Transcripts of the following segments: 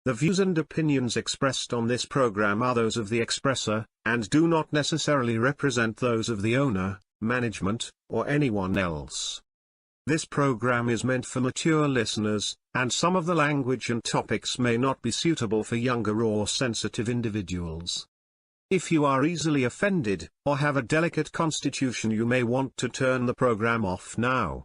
The views and opinions expressed on this program are those of the expresser, and do not necessarily represent those of the owner, management, or anyone else. This program is meant for mature listeners, and some of the language and topics may not be suitable for younger or sensitive individuals. If you are easily offended, or have a delicate constitution, you may want to turn the program off now.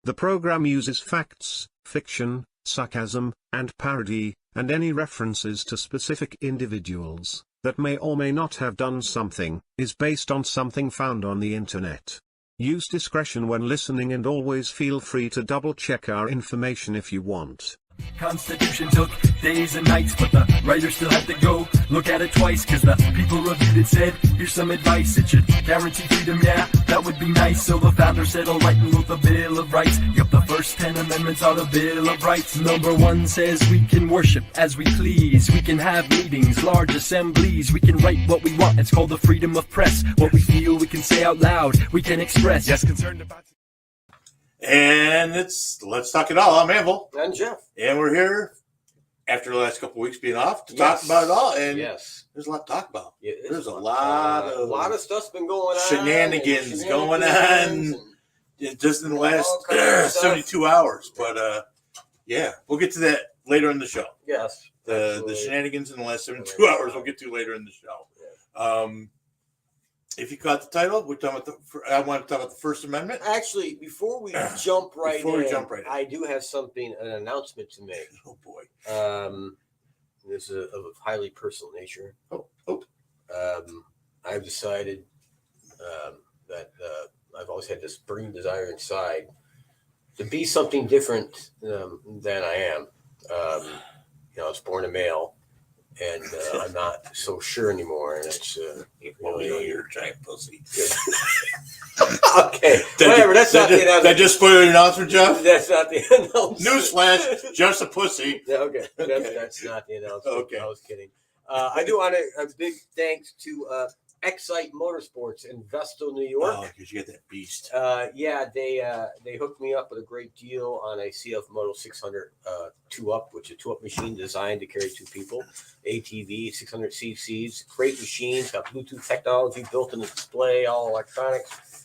The program uses facts, fiction, sarcasm, and parody, and any references to specific individuals that may or may not have done something, is based on something found on the internet. Use discretion when listening and always feel free to double-check our information if you want. Constitution took days and nights, but the writers still had to go look at it twice, cause the people reviewed it said, here's some advice, it should guarantee freedom, yeah, that would be nice. So the founder said, all right, and wrote the Bill of Rights. Yep, the first 10 amendments are the Bill of Rights. Number 1 says we can worship as we please, we can have meetings, large assemblies, we can write what we want, it's called the freedom of press. What we feel we can say out loud, we can express. Yes, concerned about... And it's Let's Talk It All. I'm Anvil. And Jeff. And we're here after the last couple of weeks being off to talk about it all. And there's a lot to talk about. Yeah, there's a lot of stuff's been going on. Shenanigans going on just in the last 72 hours. But yeah, we'll get to that later in the show. Yes. The shenanigans in the last 72 hours we'll get to later in the show. Yeah. If you caught the title, I want to talk about the First Amendment. Actually, before we jump right in, I do have an announcement to make. Oh boy. This is of a highly personal nature. I've decided that I've always had this burning desire inside to be something different than I am. I was born a male. And I'm not so sure anymore. And it's you're a giant pussy. Okay, whatever. That's not the announcement. That just spoiled your announcement, Jeff. That's not the announcement. Newsflash: just a pussy. Yeah, okay. That's not the announcement. Okay, I was kidding. I do want a big thanks to Excite Motorsports in Vestal, New York. Oh, because you got that beast. Yeah, they hooked me up with a great deal on a CF Moto 600 2-up, which is a 2-up machine designed to carry 2 people. ATV, 600 cc's, great machines, got Bluetooth technology built in the display, all electronics.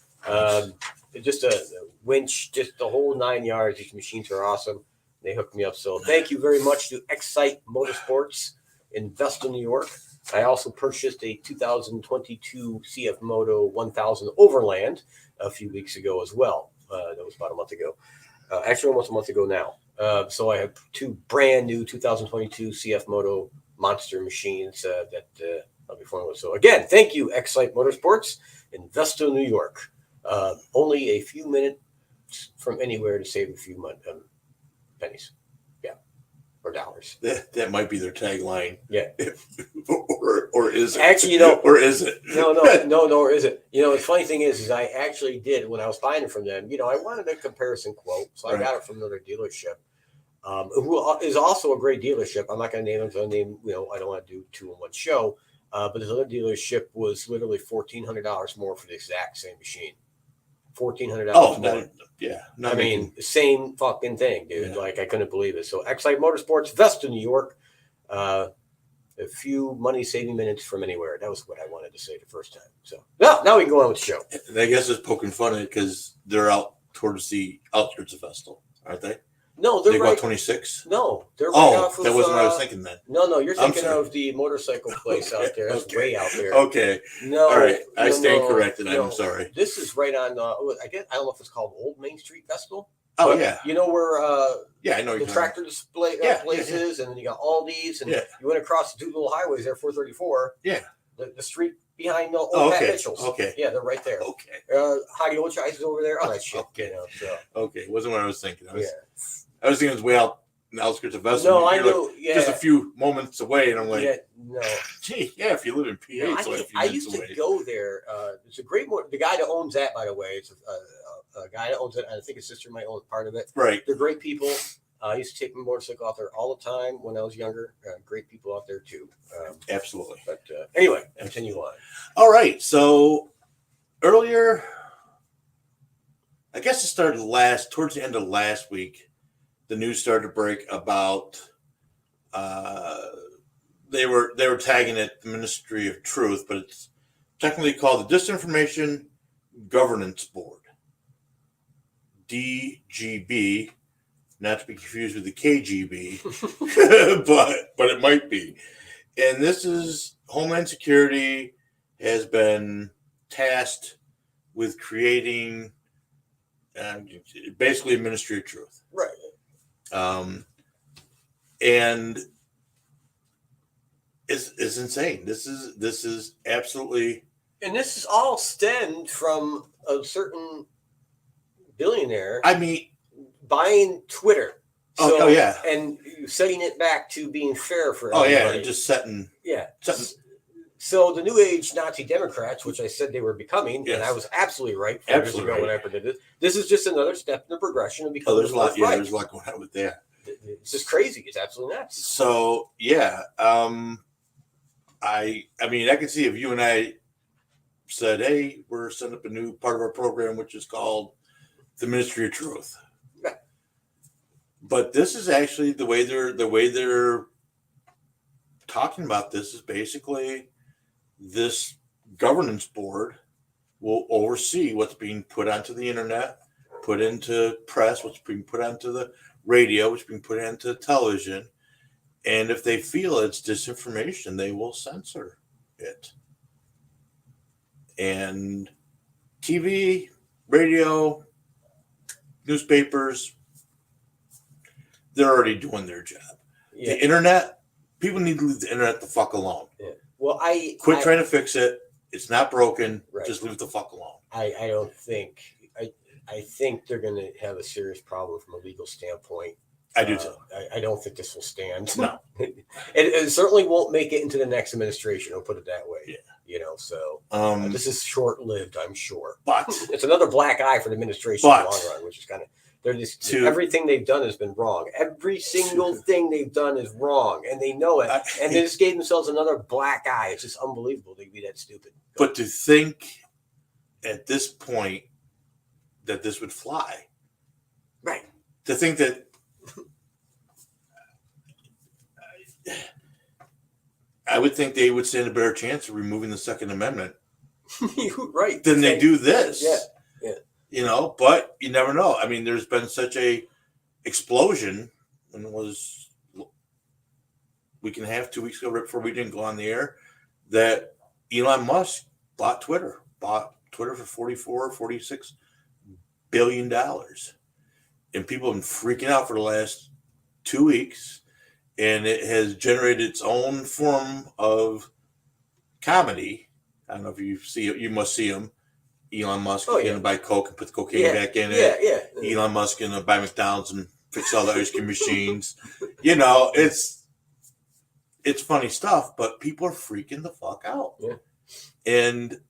Just a winch, just the whole 9 yards. These machines are awesome. They hooked me up. So thank you very much to Excite Motorsports in Vestal, New York. I also purchased a 2022 CF Moto 1000 Overland a few weeks ago as well. That was about a month ago. Actually, almost a month ago now. So I have 2 brand new 2022 CF Moto monster machines that I'll be fun with. So again, thank you, Excite Motorsports in Vestal, New York. Only a few minutes from anywhere to save a few pennies. Or dollars. That might be their tagline. Yeah. or is it? Actually, or is it? No, or is it? The funny thing is I actually did, when I was buying it from them, I wanted a comparison quote. So I got it from another dealership, who is also a great dealership. I'm not going to name them. So I don't want to do 2 in one show. But this other dealership was literally $1,400 more for the exact same machine. $1,400 more. Yeah. Same fucking thing, dude. Yeah. I couldn't believe it. So Excite Motorsports, Vestal, New York. A few money-saving minutes from anywhere. That was what I wanted to say the first time. So now we can go on with the show. I guess it's poking fun at it because they're out towards the outskirts of Vestal, aren't they? No, they're right. 26? No, they're right off of... that wasn't what I was thinking then. No, you're thinking of the motorcycle place out there. That's way out there. Okay. No. All right. I stand corrected. I'm sorry. This is right on, I don't know if it's called Old Main Street Vestal. Oh, yeah. You know where I know the tractor display place is, and then you got Aldi's, and you went across the 2 little highways there, 434. Yeah. The street behind the old Pat Mitchell's. Okay. Yeah, they're right there. Okay. Heidi Oldchice is over there. All that shit. Okay. So. Okay. Wasn't what I was thinking. I was thinking it was way out in the outskirts of Vestal. No, I know. Just a few moments away, and I'm like, no. Gee, if you live in PA, I used to go there. It's a great the guy that owns that, by the way, it's a guy that owns it, and I think his sister might own part of it. Right. They're great people. I used to take my motorcycle out there all the time when I was younger. Great people out there too. Absolutely. But anyway, continue on. All right. So earlier, I guess it started towards the end of last week, the news started to break about they were tagging it the Ministry of Truth, but it's technically called the Disinformation Governance Board, DGB, not to be confused with the KGB, but it might be. And this is Homeland Security has been tasked with creating basically a Ministry of Truth. Right. And it's insane. This is absolutely. And this is all stemmed from a certain billionaire. I mean, buying Twitter. Oh yeah. And setting it back to being fair for everybody. everybody. Yeah, just setting. Yeah. So the New Age Nazi Democrats, which I said they were becoming, yes. And I was absolutely right 4 years ago when I predicted this is just another step in the progression of becoming. There's a lot. Yeah, there's a lot going on with that. It's just crazy. It's absolutely nuts. So yeah, I mean, I can see if you and I said, "Hey, we're setting up a new part of our program, which is called the Ministry of Truth." Yeah. But this is actually the way they're talking about this is basically this governance board will oversee what's being put onto the internet, put into press, what's being put onto the radio, what's being put into television. And if they feel it's disinformation, they will censor it. And TV, radio, newspapers, they're already doing their job. Yeah. The internet, people need to leave the internet the fuck alone. Yeah. Well, quit trying to fix it. It's not broken. Right. Just leave it the fuck alone. I don't think I think they're going to have a serious problem from a legal standpoint. I do too. I don't think this will stand. No. It certainly won't make it into the next administration. I'll put it that way. Yeah. You know, so This is short-lived, I'm sure. But it's another black eye for the administration in the long run, which is kind of everything they've done has been wrong. Every single thing they've done is wrong, and they know it. And they just gave themselves another black eye. It's just unbelievable they'd be that stupid. But to think at this point that this would fly, right? To think that. I would think they would stand a better chance of removing the Second Amendment, right? Than they do this. Yeah. You know, but you never know. I mean, there's been such a explosion, and it was a week and a half, 2 weeks ago, right before we didn't go on the air, that Elon Musk bought Twitter for $46 billion. And people have been freaking out for the last 2 weeks. And it has generated its own form of comedy. I don't know if you see it. You must see him. Elon Musk going to buy Coke and put the cocaine back in it. Yeah. Elon Musk going to buy McDonald's and fix all the ice cream machines. You know, it's funny stuff, but people are freaking the fuck out. Yeah. And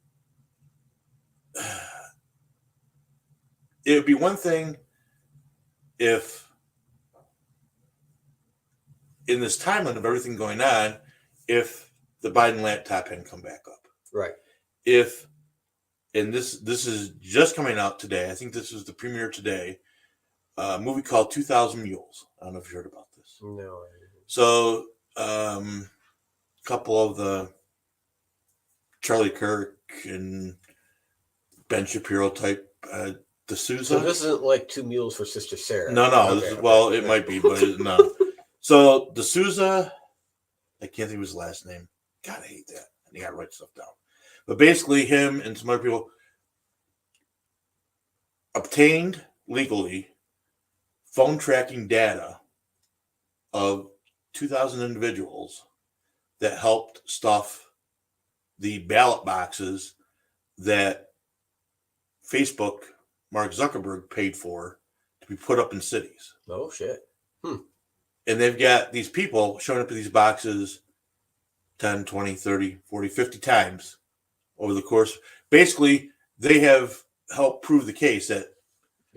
it would be one thing if in this timeline of everything going on, if the Biden laptop hadn't come back up. Right. And this is just coming out today. I think this is the premiere today. A movie called 2000 Mules. I don't know if you heard about this. No. So, a couple of the Charlie Kirk and Ben Shapiro type, D'Souza. So this isn't like Two Mules for Sister Sarah. No. Okay. It might be, but no. So D'Souza, I can't think of his last name. God, I hate that. I got to write stuff down. But basically, him and some other people obtained legally phone tracking data of 2,000 individuals that helped stuff the ballot boxes that Facebook, Mark Zuckerberg, paid for to be put up in cities. Oh, shit. And they've got these people showing up at these boxes 10, 20, 30, 40, 50 times over the course. Basically, they have helped prove the case that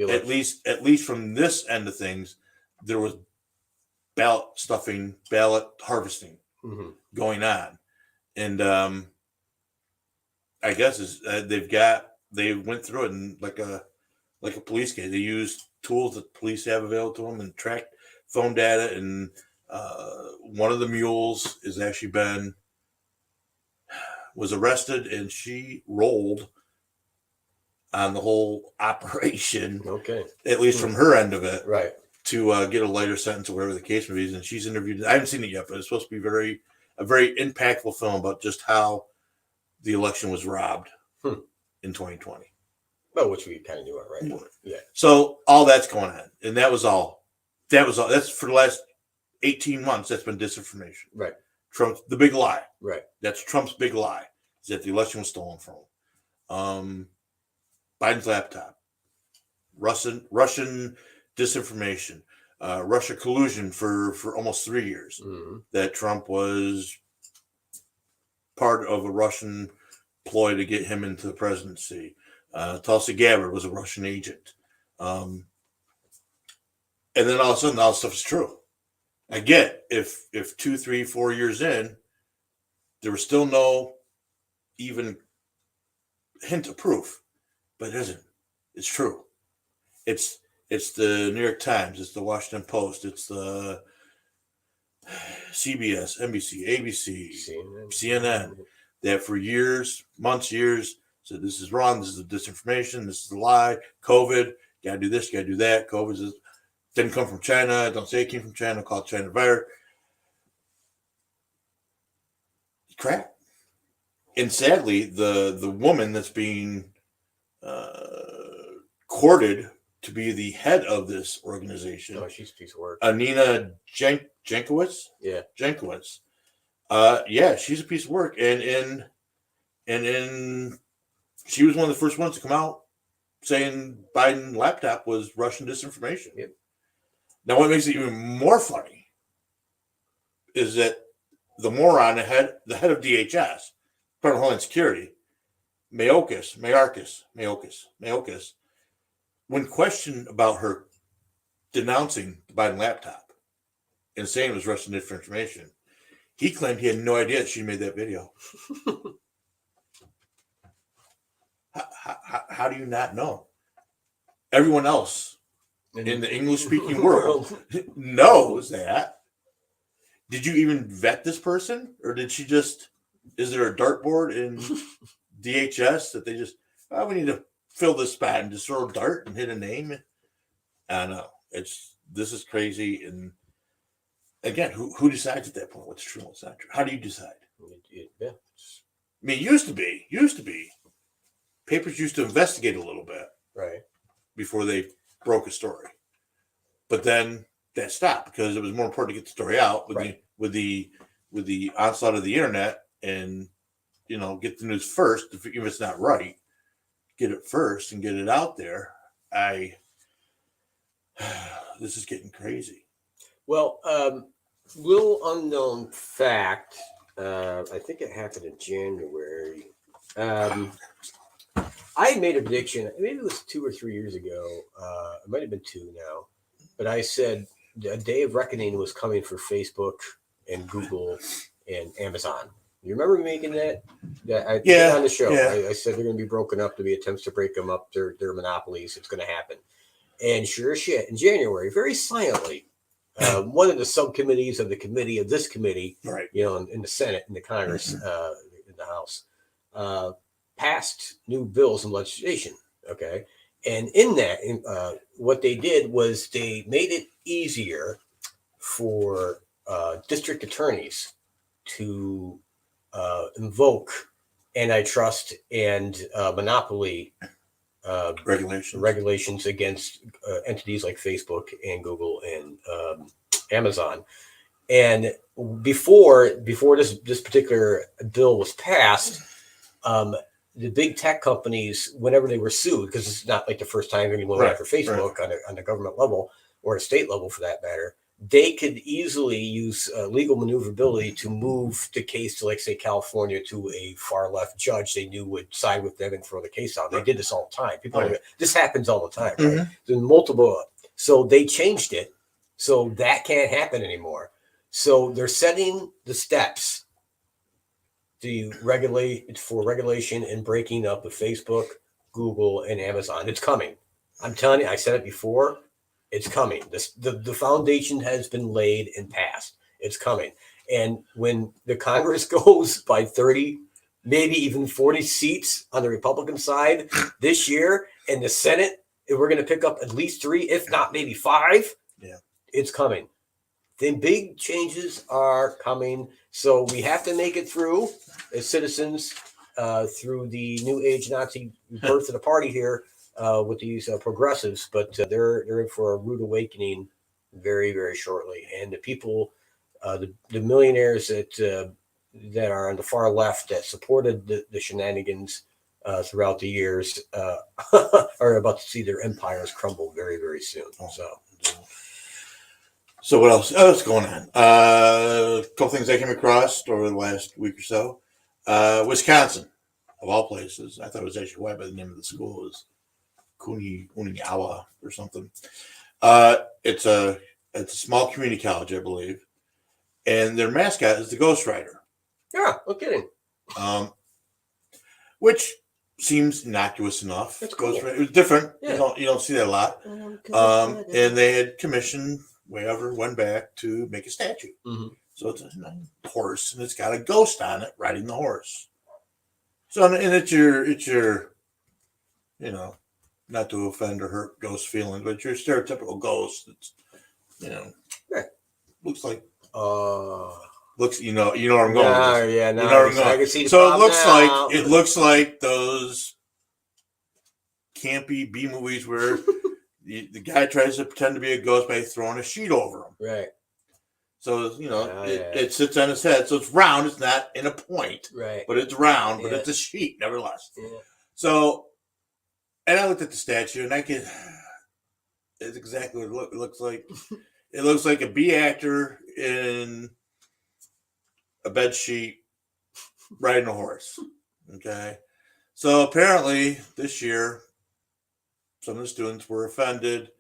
at least from this end of things, there was ballot stuffing, ballot harvesting going on. And I guess they went through it and like a police case. They used tools that police have available to them and tracked phone data and One of the mules was arrested, and she rolled on the whole operation. Okay. At least from her end of it. Right. To get a lighter sentence or whatever the case may be. And she's interviewed. I haven't seen it yet, but it's supposed to be a very impactful film about just how the election was robbed in 2020. Well, which we kind of knew already. Yeah. So all that's going on. And that was all. That's for the last 18 months. That's been disinformation. Right. Trump's the big lie. Right. That's Trump's big lie, is that the election was stolen from him. Biden's laptop. Russian disinformation, Russia collusion for almost 3 years. That Trump was part of a Russian ploy to get him into the presidency. Tulsi Gabbard was a Russian agent. And then all of a sudden, all this stuff is true. I get if 2, 3, 4 years in, there was still no even hint of proof, but it isn't. It's true. It's the New York Times, it's the Washington Post, it's the CBS, NBC, ABC, CNN, that for years, months, said this is wrong, this is the disinformation, this is the lie, COVID, gotta do this, gotta do that, COVID didn't come from China, don't say it came from China, call it China virus. Crap. And sadly, the woman that's being courted to be the head of this organization. Oh, she's a piece of work. Nina Jankowicz. Yeah. Jankowicz. Yeah, she's a piece of work. And she was one of the first ones to come out saying Biden laptop was Russian disinformation. Yep. Now, what makes it even more funny is that the moron, the head of DHS, Department of Homeland Security, Mayorkas, when questioned about her denouncing the Biden laptop and saying it was Russian disinformation, he claimed he had no idea that she made that video. How do you not know? Everyone else in the English-speaking world knows that. Did you even vet this person? Or did she just, is there a dartboard in DHS that they just, we need to fill this spot and just throw a dart and hit a name? I don't know. This is crazy. And again, who decides at that point what's true and what's not true? How do you decide? Yeah. I mean, it used to be. Papers used to investigate a little bit. Right. Before they broke a story. But then that stopped because it was more important to get the story out with the onslaught of the internet and, get the news first. If it's not right, get it first and get it out there. This is getting crazy. Well, little unknown fact. I think it happened in January. I made a prediction. Maybe it was 2 or 3 years ago. It might have been 2 now. But I said a day of reckoning was coming for Facebook and Google and Amazon. You remember me making that? Yeah. On the show. Yeah. I said they're going to be broken up. There'll be attempts to break them up. They're monopolies. It's going to happen. And sure as shit, in January, very silently, one of the subcommittees of the committee of this committee, right? In the Senate, in the Congress, in the House, passed new bills and legislation. Okay. And in that, what they did was they made it easier for district attorneys to invoke antitrust and monopoly regulations against entities like Facebook and Google and Amazon. And before this particular bill was passed, the big tech companies, whenever they were sued, because it's not like the first time anyone went after Facebook on the government level or a state level for that matter, they could easily use legal maneuverability to move the case to, like, say, California to a far left judge they knew would side with them and throw the case out. They did this all the time. This happens all the time, right? Mm-hmm. There's multiple. So they changed it. So that can't happen anymore. So they're setting the steps to regulation and breaking up of Facebook, Google, and Amazon. It's coming. I'm telling you, I said it before. It's coming. The foundation has been laid and passed. It's coming. And when the Congress goes by 30, maybe even 40 seats on the Republican side this year, and the Senate, we're going to pick up at least 3, if not maybe 5. Yeah. It's coming. The big changes are coming. So we have to make it through as citizens through the new age Nazi birth of the party here with these progressives. But they're in for a rude awakening very, very shortly. And the people, the millionaires that are on the far left that supported the shenanigans throughout the years are about to see their empires crumble very, very soon. So what else? Oh, what's going on? A couple things I came across over the last week or so. Wisconsin, of all places. I thought it was actually why by the name of the school was Kuniyawa or something. It's a small community college, I believe, and their mascot is the Ghost Rider. Yeah, no kidding. Which seems innocuous enough. That's cool. Ghost Rider. It was different. Yeah. You don't see that a lot. And they had commissioned went back to make a statue. Mm-hmm. So it's a horse, and it's got a ghost on it riding the horse. So, and it's your, not to offend or hurt ghost feelings, but your stereotypical ghost. It's, yeah. looks like, looks, you know where I'm going. Yeah, you know where I'm going. I can see the so now. it looks like those campy B movies where the guy tries to pretend to be a ghost by throwing a sheet over him. Right. So, it sits on his head. So it's round. It's not in a point. Right. But it's round, but it's a sheet, nevertheless. Yeah. So, and I looked at the statue, and it's exactly what it looks like. It looks like a B actor in a bed sheet riding a horse. Okay. So apparently this year, some of the students were offended,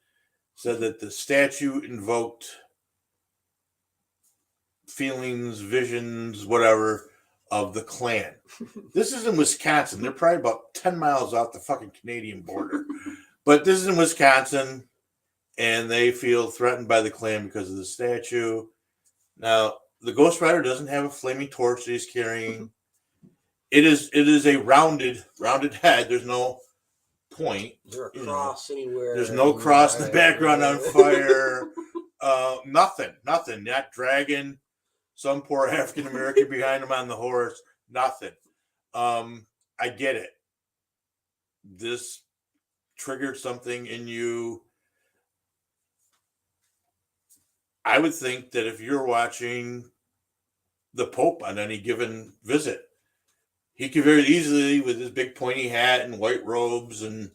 said that the statue invoked feelings, visions, whatever, of the Klan. This is in Wisconsin. They're probably about 10 miles off the fucking Canadian border. But this is in Wisconsin, and they feel threatened by the Klan because of the statue. Now, the Ghost Rider doesn't have a flaming torch that he's carrying. It is a rounded head. There's no point. Is there a cross anywhere? There's no cross in the background on fire. Nothing. Not dragging some poor African American behind him on the horse. Nothing. I get it. This triggered something in you. I would think that if you're watching the Pope on any given visit, he could very easily, with his big pointy hat and white robes, and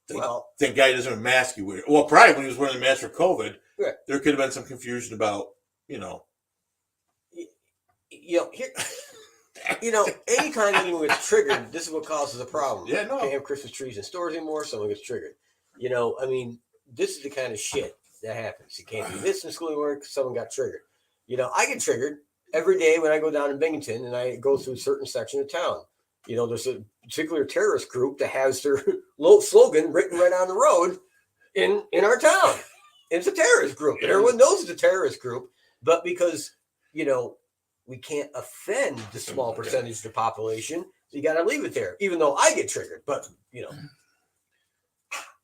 thank God he doesn't have a mask he wears. Well, probably when he was wearing the mask for COVID, there could have been some confusion about, anytime anyone gets triggered, this is what causes a problem. Yeah, no. You can't have Christmas trees in stores anymore. Someone gets triggered. This is the kind of shit that happens. You can't do this in school anymore because someone got triggered. I get triggered every day when I go down in Binghamton and I go through a certain section of town. There's a particular terrorist group that has their slogan written right on the road in our town. It's a terrorist group, and everyone knows it's a terrorist group. But because we can't offend the small percentage of the population, so you got to leave it there. Even though I get triggered, but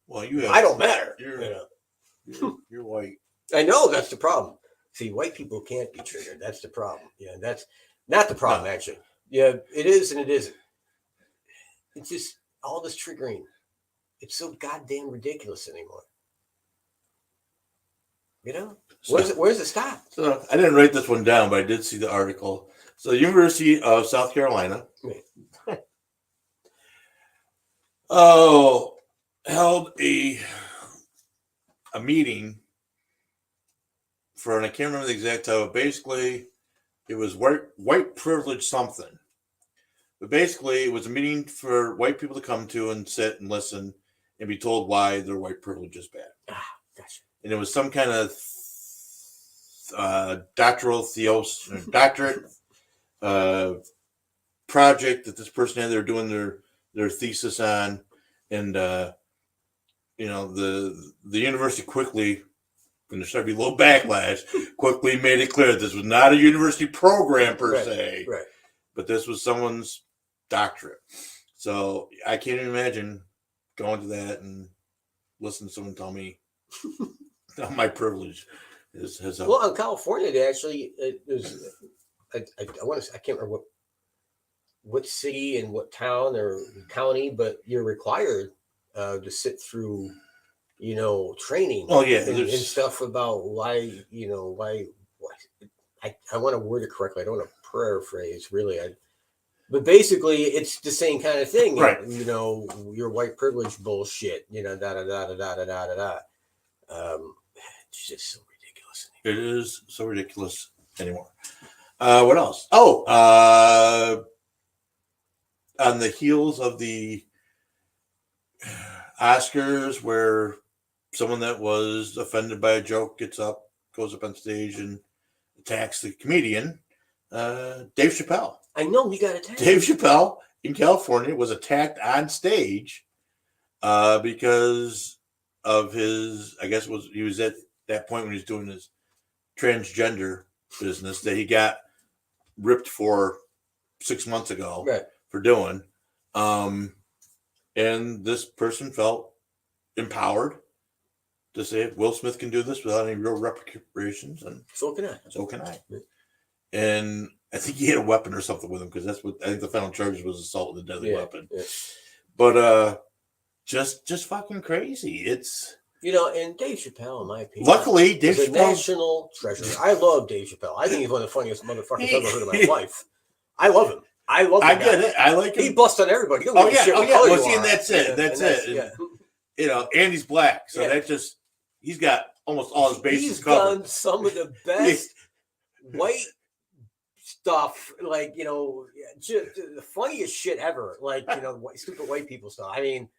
well, I don't matter. You're white. I know that's the problem. See, white people can't be triggered. That's the problem. Yeah, that's not the problem, actually. Yeah, it is and it isn't. It's just all this triggering. It's so goddamn ridiculous anymore. Where's it stop? So I didn't write this one down, but I did see the article. So the University of South Carolina held a meeting for, and I can't remember the exact title. Basically, it was white privilege something. But basically, it was a meeting for white people to come to and sit and listen and be told why their white privilege is bad. Gotcha. And it was some kind of doctorate project that this person had. They're doing their thesis on, and the university quickly and there started to be a little backlash, quickly made it clear this was not a university program per se, Right. but this was someone's doctorate. So I can't even imagine going to that and listening to someone tell me my privilege is Well, in California, they actually there's I want to I can't remember what city and what town or county, but you're required to sit through, training. Oh yeah, and stuff about why I want to word it correctly. I don't want to paraphrase really. But basically, it's the same kind of thing, right? Your white privilege bullshit, da da da da da da da da. It's just so ridiculous. It is so ridiculous anymore. What else? Oh, on the heels of the Oscars, where someone that was offended by a joke goes up on stage and attacks the comedian, Dave Chappelle. I know he got attacked. Dave Chappelle in California was attacked on stage because of his, I guess he was at that point when he was doing his transgender business that he got ripped for 6 months ago for doing. And this person felt empowered to say Will Smith can do this without any real repercussions, and so can I. So can I. And I think he had a weapon or something with him, because that's what I think the final charge was: assault with a deadly weapon. Yeah. But just fucking crazy. It's and Dave Chappelle, in my opinion, luckily Dave is a Chappelle, national treasure. I love Dave Chappelle. I think he's one of the funniest motherfuckers I've ever heard in my life. I love him. I get it. I like him. He busts on everybody. Oh yeah. Well, see, and that's it. That's it. And he's black, so he's got almost all his bases he's covered. He's done some of the best white stuff, just the funniest shit ever. Stupid white people stuff. I mean,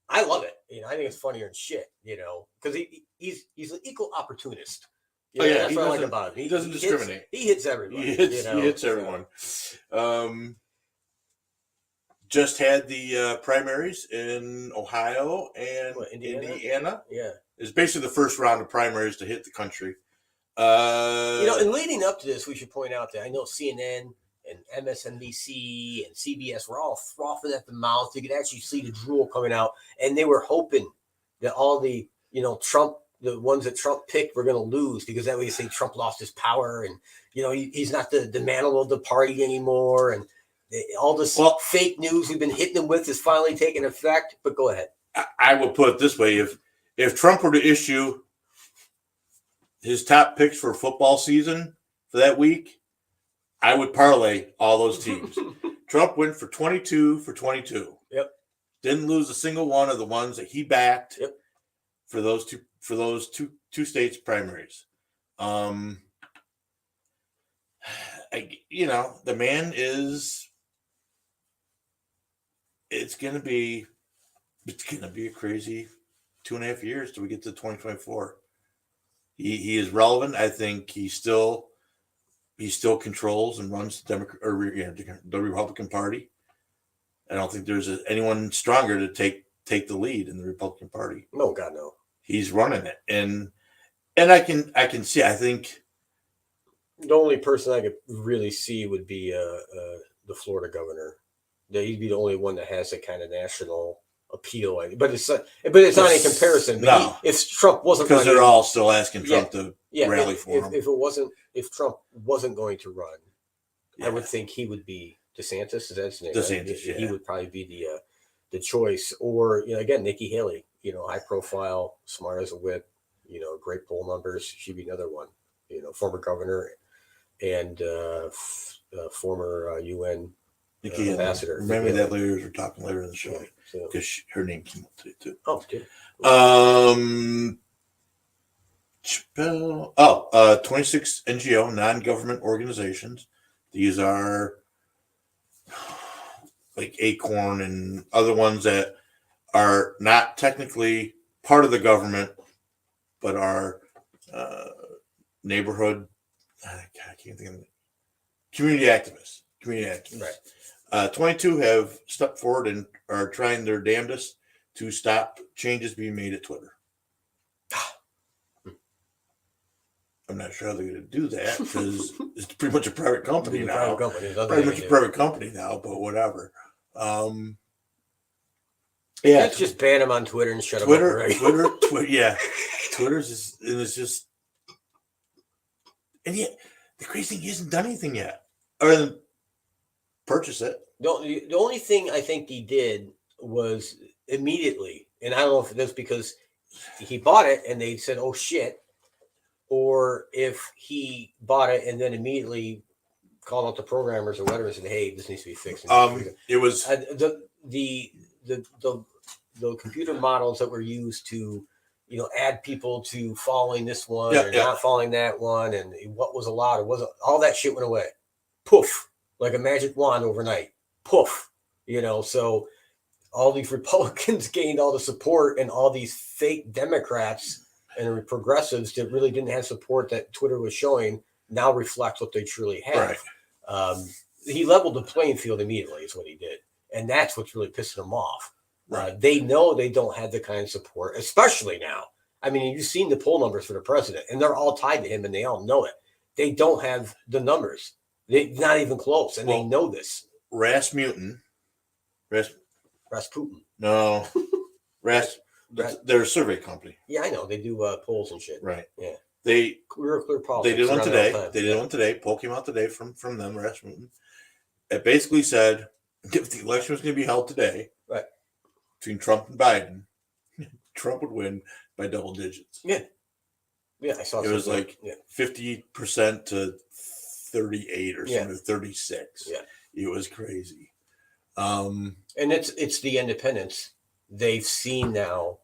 I love it. I think it's funnier than shit. Because he's an equal opportunist. That's what I like about him. He doesn't discriminate. He hits everybody. He hits everyone. Just had the primaries in Ohio and Indiana. Yeah, it's basically the first round of primaries to hit the country. And leading up to this, we should point out that I know CNN and MSNBC and CBS were all frothing at the mouth. You could actually see the drool coming out, and they were hoping that all the the ones that Trump picked were going to lose, because that way you say Trump lost his power, and he's not the man of the party anymore, and all this fake news we've been hitting them with is finally taking effect. But go ahead. I will put it this way: if Trump were to issue his top picks for football season for that week, I would parlay all those teams. Trump went for 22 for 22. Yep. Didn't lose a single one of the ones that he backed. Yep. For those two states primaries. The man is. It's gonna be a crazy 2.5 years till we get to 2024. He is relevant. I think he still controls and runs the Republican Party. I don't think there's anyone stronger to take the lead in the Republican Party. No, God, no. He's running it, and I can see. I think the only person I could really see would be the Florida governor. He'd be the only one that has a kind of national appeal. But it's not in comparison. No, if Trump wasn't, because they're all still asking Trump to rally for him. If Trump wasn't going to run, I would think he would be DeSantis. Is that his name? DeSantis, right? He would probably be the choice. Or again, Nikki Haley. High profile, smart as a whip. Great poll numbers. She'd be another one. Former governor and former UN ambassador. Remember that later. We're talking later in the show because her name came up today too. Oh, good. Chappelle. 26 NGO, non-government organizations. These are like Acorn and other ones that are not technically part of the government, but are neighborhood. I can't think of it. Community activists. Right. 22 have stepped forward and are trying their damnedest to stop changes being made at Twitter. I'm not sure how they're going to do that because it's pretty much a private company Being a now. private company, doesn't Pretty have much a any- private company now, but whatever. Yeah, Let's just ban him on Twitter and shut him up already. Twitter, yeah. Twitter's just, it was just, and yet the crazy thing, he hasn't done anything yet other than purchase it. The only thing I think he did was immediately, and I don't know if that's because he bought it and they said, "Oh shit," or if he bought it and then immediately called out the programmers or whatever and said, "Hey, this needs to be fixed." It was the computer models that were used to, add people to following this one or not following that one, and what was allowed or wasn't, all that shit went away. Poof, like a magic wand overnight. Poof, so all these Republicans gained all the support, and all these fake Democrats and progressives that really didn't have support that Twitter was showing now reflect what they truly have. Right. He leveled the playing field immediately is what he did. And that's what's really pissing them off. Right. They know they don't have the kind of support, especially now. I mean, you've seen the poll numbers for the president, and they're all tied to him, and they all know it. They don't have the numbers. They're not even close, and they know this. Rasputin. No. They're a survey company. Yeah, I know. They do polls and shit. Right. Yeah. They clear politics. They did one today. They did one today. Poll came out today from them, Rasputin. It basically said if the election was going to be held today, right, between Trump and Biden, Trump would win by double digits. Yeah. Yeah, I saw it was like 50% to 38 or something, 36. Yeah. It was crazy. And it's the independents. They've seen now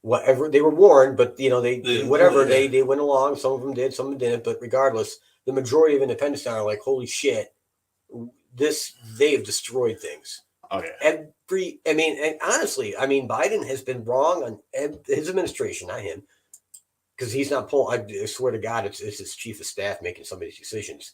whatever they were warned, but they went along. Some of them did, some of them didn't. But regardless, the majority of independents now are like, holy shit, they have destroyed things. Oh yeah. And honestly, Biden has been wrong on his administration, not him, because he's not pulling. I swear to God, it's his chief of staff making some of these decisions.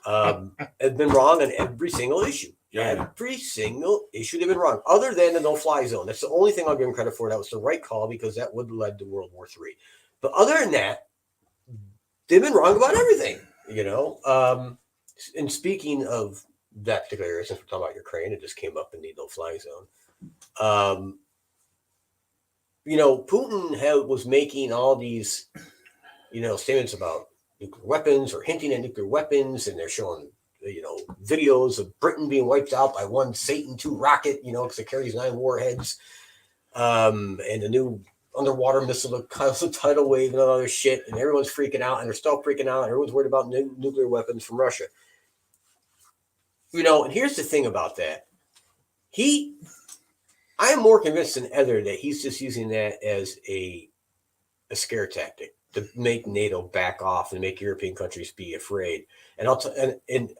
Has been wrong on every single issue. Yeah. Every single issue they've been wrong, other than the no-fly zone. That's the only thing I'll give him credit for. That was the right call because that would have led to World War III. But other than that, they've been wrong about everything. And speaking of that particular area, since we're talking about Ukraine, it just came up in the no-fly zone. Putin was making all these, statements about nuclear weapons or hinting at nuclear weapons, and they're showing, videos of Britain being wiped out by one Satan II rocket, because it carries 9 warheads, and the new underwater missile that causes a tidal wave and all other shit, and everyone's freaking out, and they're still freaking out, and everyone's worried about nuclear weapons from Russia. And here's the thing about that. I am more convinced than ever that he's just using that as a scare tactic to make NATO back off and make European countries be afraid, and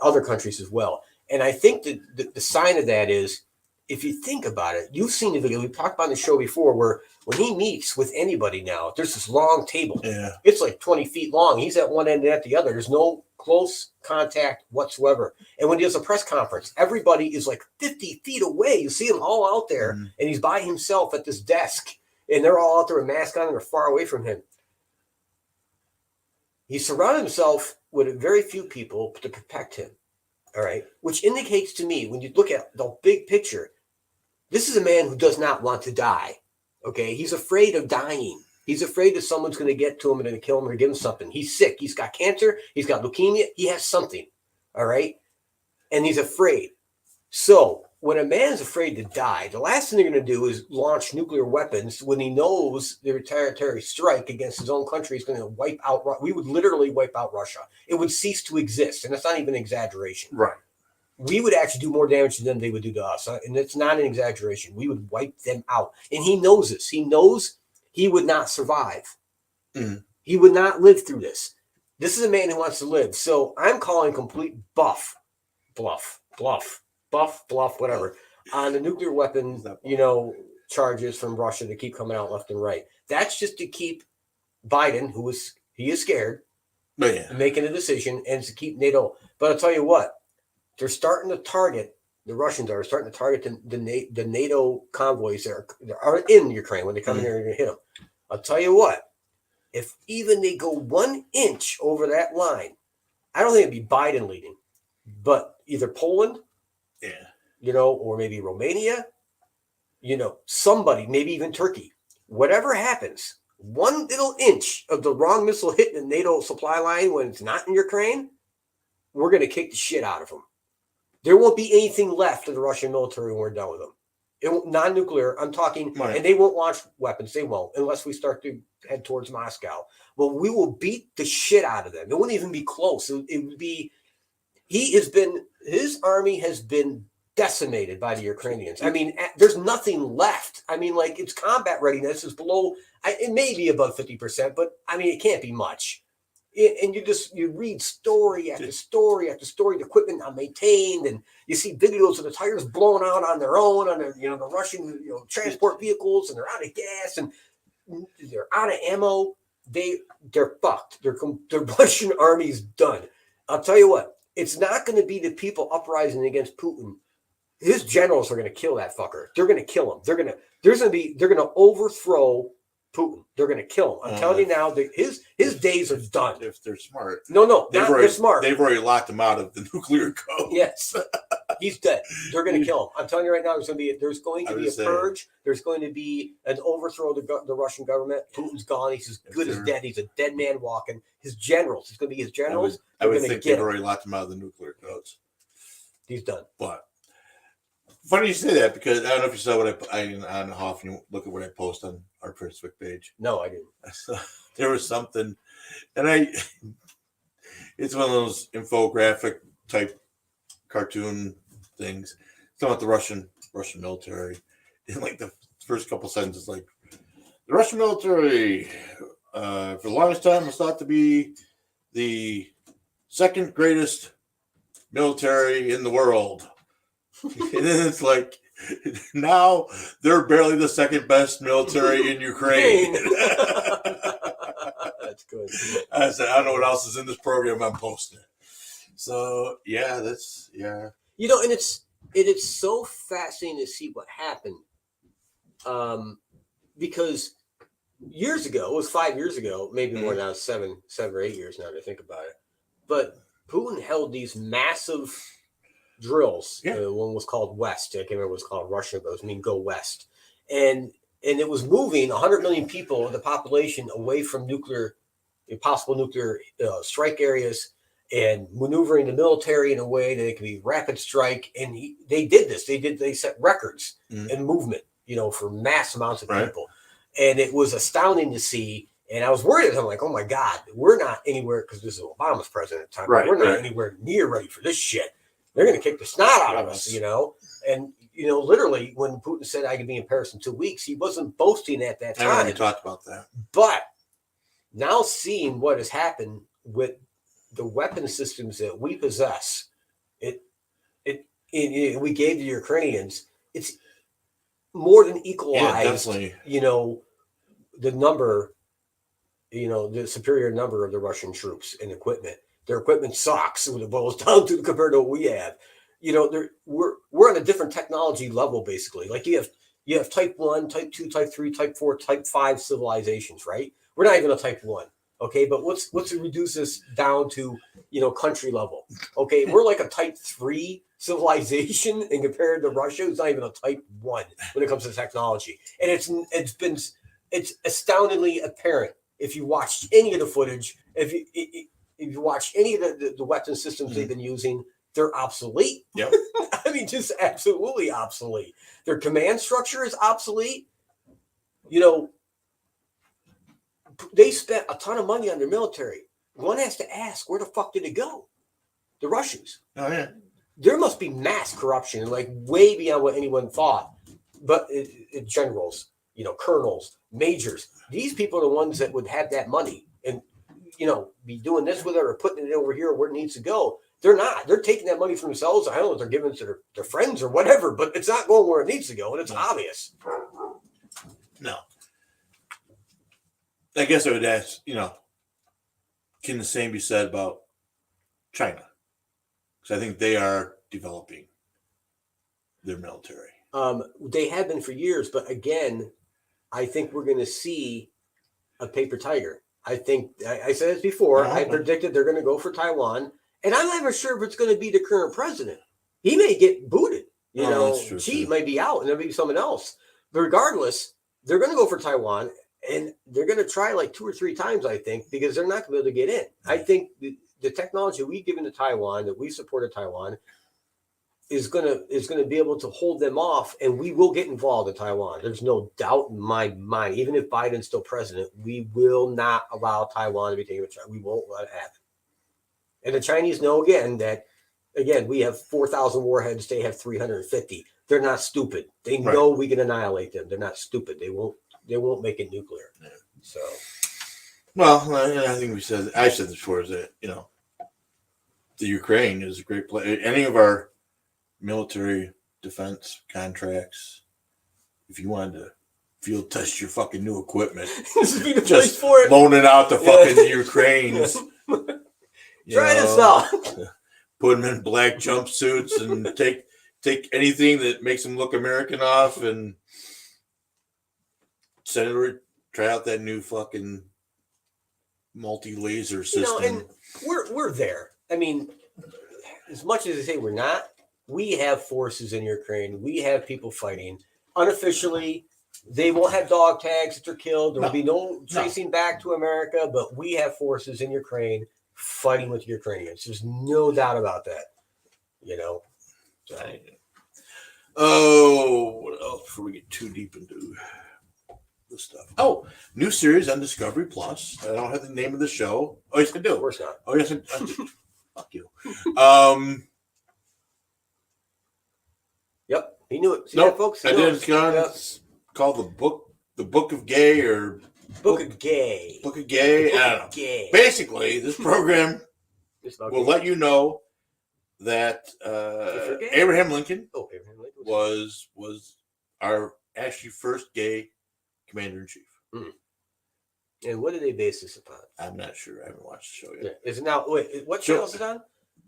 other countries as well. And I think that the sign of that is, if you think about it, you've seen the video. We talked about on the show before where when he meets with anybody now, there's this long table. Yeah. It's like 20 feet long. He's at one end and at the other. There's no close contact whatsoever. And when he does a press conference, everybody is like 50 feet away. You see them all out there, and he's by himself at this desk, and they're all out there with masks on and they're far away from him. He surrounded himself with very few people to protect him. All right. Which indicates to me, when you look at the big picture, this is a man who does not want to die. Okay. He's afraid of dying. He's afraid that someone's going to get to him and going to kill him or give him something. He's sick. He's got cancer. He's got leukemia. He has something. All right. And he's afraid. So when a man's afraid to die, the last thing they're going to do is launch nuclear weapons when he knows the retaliatory strike against his own country is going to wipe out. We would literally wipe out Russia. It would cease to exist. And that's not even an exaggeration. Right. We would actually do more damage to them than they would do to us. And it's not an exaggeration. We would wipe them out. And he knows this. He knows he would not survive. Mm. He would not live through this. This is a man who wants to live. So I'm calling complete bluff, whatever, on the nuclear weapon, charges from Russia to keep coming out left and right. That's just to keep Biden, he is scared, making a decision, and to keep NATO. But I'll tell you what, they're starting to target, the Russians are starting to target the NATO convoys that are in Ukraine when they come in here and hit them. I'll tell you what, if even they go 1 inch over that line, I don't think it'd be Biden leading, but either Poland, or maybe Romania, somebody, maybe even Turkey, whatever happens, 1 little inch of the wrong missile hitting the NATO supply line when it's not in Ukraine, we're going to kick the shit out of them. There won't be anything left of the Russian military when we're done with them. Non-nuclear, I'm talking, right. And they won't launch weapons. They won't, unless we start to head towards Moscow. Well, we will beat the shit out of them. It wouldn't even be close. It would be, his army has been decimated by the Ukrainians. I mean, there's nothing left. I mean, like, its combat readiness is below, it may be above 50%, but I mean, it can't be much. And you read story after story after story, the equipment not maintained, and you see videos of the tires blown out on their own, on their, the Russian, transport vehicles, and they're out of gas and they're out of ammo. They're fucked. Their Russian army's done. I'll tell you what, it's not going to be the people uprising against Putin. His generals are going to kill that fucker. They're going to kill him. They're going to overthrow Putin. They're going to kill him. I'm telling you now, his days are done. If they're smart. No, they're smart. They've already locked him out of the nuclear code. Yes, he's dead. They're going to kill him. I'm telling you right now, there's going to be a purge. There's going to be an overthrow of the Russian government. Putin's gone. He's as good as dead. He's a dead man walking. His generals. It's going to be his generals. I would think they've already locked him out of the nuclear codes. He's done. But funny you say that, because I don't know if you saw what I don't know how often you look at what I post on our Facebook page. No, I didn't. So there was something, and it's one of those infographic type cartoon things. It's about the Russian military. And like the first couple sentences, like, the Russian military for the longest time was thought to be the second greatest military in the world. And then it's like, now they're barely the second best military in Ukraine. That's good. I said, I don't know what else is in this program I'm posting. So and it is so fascinating to see what happened. Because years ago, it was 5 years ago, maybe more now, 7 or 8 years now to think about it. But Putin held these massive drills. One was called West. I can't remember what it was called in Russian, but it was go west. And it was moving 100 million people of the population away from possible nuclear strike areas, and maneuvering the military in a way that it could be rapid strike. And they did this. They set records in movement, for mass amounts of people. And it was astounding to see. And I was worried. I'm like, oh my God, we're not anywhere, because this is Obama's president at the time. We're not anywhere near ready for this shit. They're going to kick the snot out of us, And, literally, when Putin said I could be in Paris in 2 weeks, he wasn't boasting at that time. We talked about that. But now seeing what has happened with the weapon systems that we possess, we gave the Ukrainians, it's more than equalized, the number, the superior number of the Russian troops and equipment. Their equipment sucks when it boils down to compared to what we have. We're on a different technology level, basically. Like you have type 1, type 2, type 3, type 4, type 5 civilizations, right? We're not even a type 1. Okay, but let's reduce this down to country level. Okay, we're like a type 3 civilization, and compared to Russia, it's not even a type 1 when it comes to technology. And it's astoundingly apparent if you watch any of the footage. If you watch any of the weapon systems they've been using, they're obsolete. Yep. I mean, just absolutely obsolete. Their command structure is obsolete. They spent a ton of money on their military. One has to ask, where the fuck did it go? The Russians. Oh, yeah. There must be mass corruption, like way beyond what anyone thought. But generals, colonels, majors, these people are the ones that would have that money and, be doing this with it or putting it over here where it needs to go. They're not. They're taking that money for themselves. I don't know if they're giving it to their friends or whatever, but it's not going where it needs to go, and it's obvious. No. I guess I would ask, can the same be said about China? Because I think they are developing their military. They have been for years, but again, I think we're going to see a paper tiger. I think I said this before. Uh-huh. I predicted they're going to go for Taiwan, and I'm not even sure if it's going to be the current president. He may get booted. You know, that's true, Xi too. might be out, and there'll be someone else. But regardless, they're going to go for Taiwan, and they're going to try like 2 or 3 times, I think, because they're not going to be able to get in. I think the technology we give into Taiwan, that we supported Taiwan, is gonna be able to hold them off, and we will get involved in Taiwan. There's no doubt in my mind. Even if Biden's still president, we will not allow Taiwan to be taken. We won't let it happen. And the Chinese know that we have 4,000 warheads. They have 350. They're not stupid. They know we can annihilate them. They're not stupid. They won't make it nuclear. Yeah. So, well, I think I said this before, is that the Ukraine is a great place. Any of our military defense contracts, if you wanted to field test your fucking new equipment, this would be the place just for it. loan it out to fucking Ukrainians. Try this out. Put them in black jumpsuits and take anything that makes them look American off and send it. Try out that new fucking multi-laser system. And we're there. I mean, as much as they say we're not, we have forces in Ukraine. We have people fighting. Unofficially, they won't have dog tags that they're killed. There will be no tracing back to America, but we have forces in Ukraine fighting with Ukrainians. There's no doubt about that. So. What else before we get too deep into this stuff? Oh, new series on Discovery Plus. I don't have the name of the show. Oh, yes, I do. Of course not. Oh, yes, I do. Fuck you. Yep, he knew it. See Nope, that, folks? I did. It's called the Book of Gay, or Book of Gay. Book of Gay. I don't know. Gay. Basically, this program will let you know that Abraham Lincoln was our actually first gay commander in chief. Mm. And what did they base this upon? I'm not sure. I haven't watched the show yet. Yeah. Is it now? Wait, what channel is it on?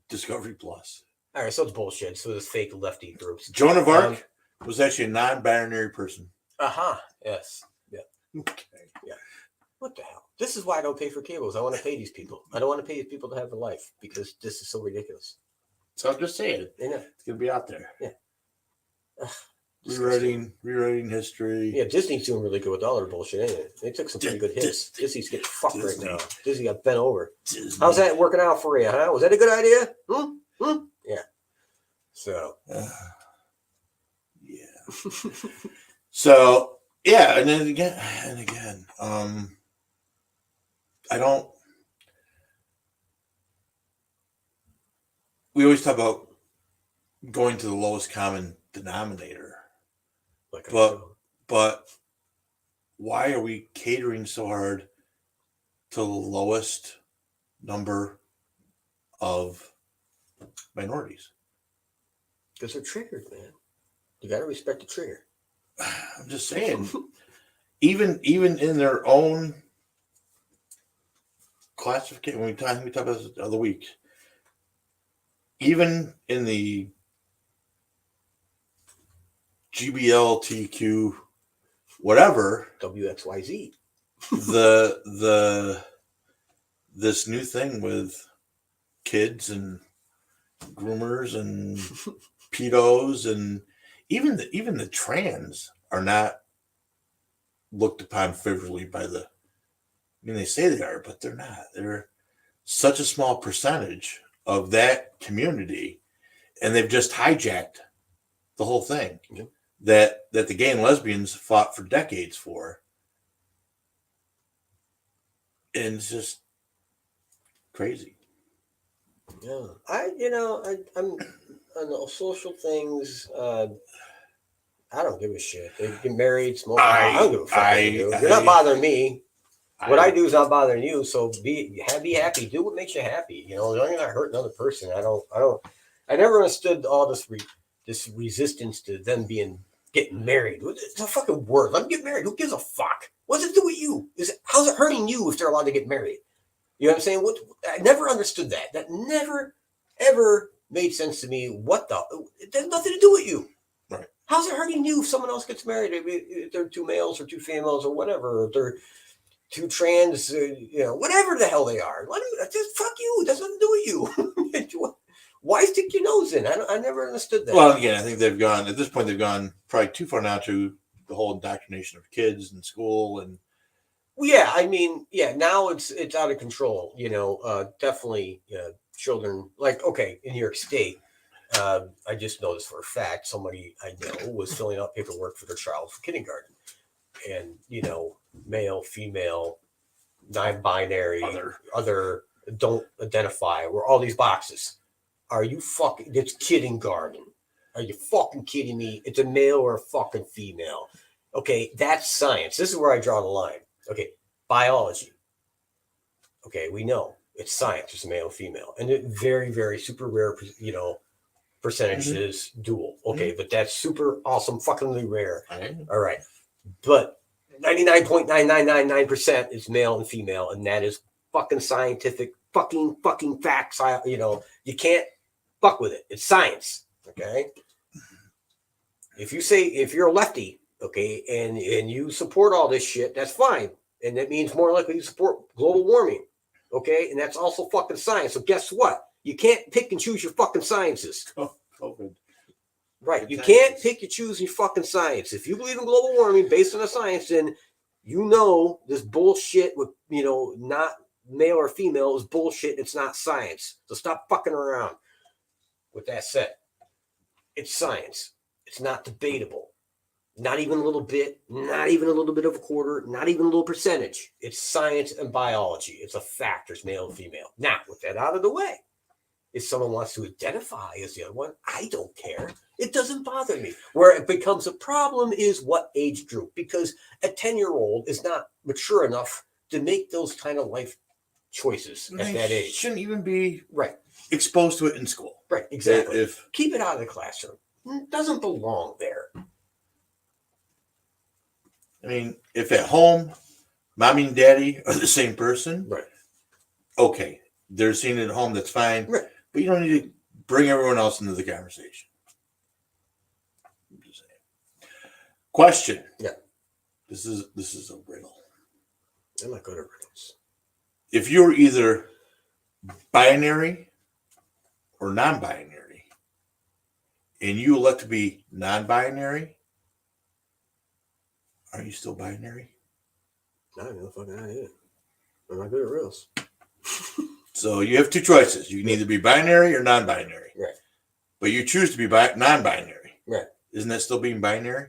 Discovery Plus. All right, so it's bullshit. So it's fake lefty groups. Joan of Arc was actually a non-binary person. Yes. Yeah. Okay. Yeah. What the hell? This is why I don't pay for cables. I want to pay these people. I don't want to pay these people to have a life because this is so ridiculous. So I'm just saying, it's gonna be out there. Yeah. Rewriting history. Yeah, Disney's doing really good with all their bullshit, ain't it? They took some pretty good hits. Disney's getting fucked right now. Disney got bent over. Disney. How's that working out for you, huh? Was that a good idea? Yeah. So. Yeah. So yeah, and then again, we always talk about going to the lowest common denominator, but why are we catering so hard to the lowest number of minorities? Because they're triggered, man. You got to respect the trigger. I'm just saying, even in their own classification, we talk about this the other week, even in the GBLTQ whatever WXYZ, this new thing with kids and groomers and pedos, and even the trans are not looked upon favorably by the. I mean, they say they are, but they're not. They're such a small percentage of that community, and they've just hijacked the whole thing. Yep. That the gay and lesbians fought for decades for, and it's just crazy. Yeah, I'm on the social things. I don't give a shit. They get married, smoke. I don't give a fuck. You're not bothering me. What I do is not bothering you. So be happy. Do what makes you happy. As long as you're not hurting another person. I never understood all this resistance to them getting married. It's a fucking word. Let them get married. Who gives a fuck? What's it do with you? How's it hurting you if they're allowed to get married? You know what I'm saying? I never understood that. That never, ever made sense to me. It has nothing to do with you. Right. How's it hurting you if someone else gets married? If they're 2 males or 2 females or whatever, or if they're two trans, whatever the hell they are. Let them, just fuck you. It doesn't do with you. Why stick your nose in? I never understood that. Well, again, I think they've gone probably too far now to the whole indoctrination of kids in school. And yeah, I mean, yeah, now it's out of control. Definitely children, like, okay, in New York State, I just noticed for a fact somebody I know was filling out paperwork for their child for kindergarten. And, male, female, non-binary, other don't identify, were all these boxes. Are you fucking, it's kindergarten. Are you fucking kidding me? It's a male or a fucking female. Okay, that's science. This is where I draw the line. Okay, biology. Okay, we know it's science. It's male, female, and it very, very super rare. Percentages dual. Okay, but that's super awesome, fuckingly rare. All right, but 99.9999% is male and female, and that is fucking scientific, fucking facts. You can't fuck with it. It's science. Okay. If you're a lefty, okay, and you support all this shit, that's fine. And that means more likely you support global warming. Okay. And that's also fucking science. So guess what? You can't pick and choose your fucking sciences. COVID. Right. You can't pick and choose your fucking science. If you believe in global warming based on the science, then this bullshit with, not male or female is bullshit. It's not science. So stop fucking around. With that said, it's science. It's not debatable. Not even a little bit, not even a little bit of a quarter, not even a little percentage. It's science and biology. It's a fact. There's male and female. Now, with that out of the way, if someone wants to identify as the other one, I don't care. It doesn't bother me. Where it becomes a problem is what age group, because a 10-year-old is not mature enough to make those kind of life choices at that age. Shouldn't even be right exposed to it in school. Right, exactly. Keep it out of the classroom. It doesn't belong there. I mean, if at home, mommy and daddy are the same person, right? Okay, they're seeing it at home. That's fine, right? But you don't need to bring everyone else into the conversation. I'm just saying. Question. Yeah. This is a riddle. I'm not good at riddles. If you're either binary or non-binary, and you elect to be non-binary, are you still binary? I have no fucking idea. I'm not good at riddles. So you have two choices. You can either be binary or non-binary. Right. But you choose to be non-binary. Right. Isn't that still being binary?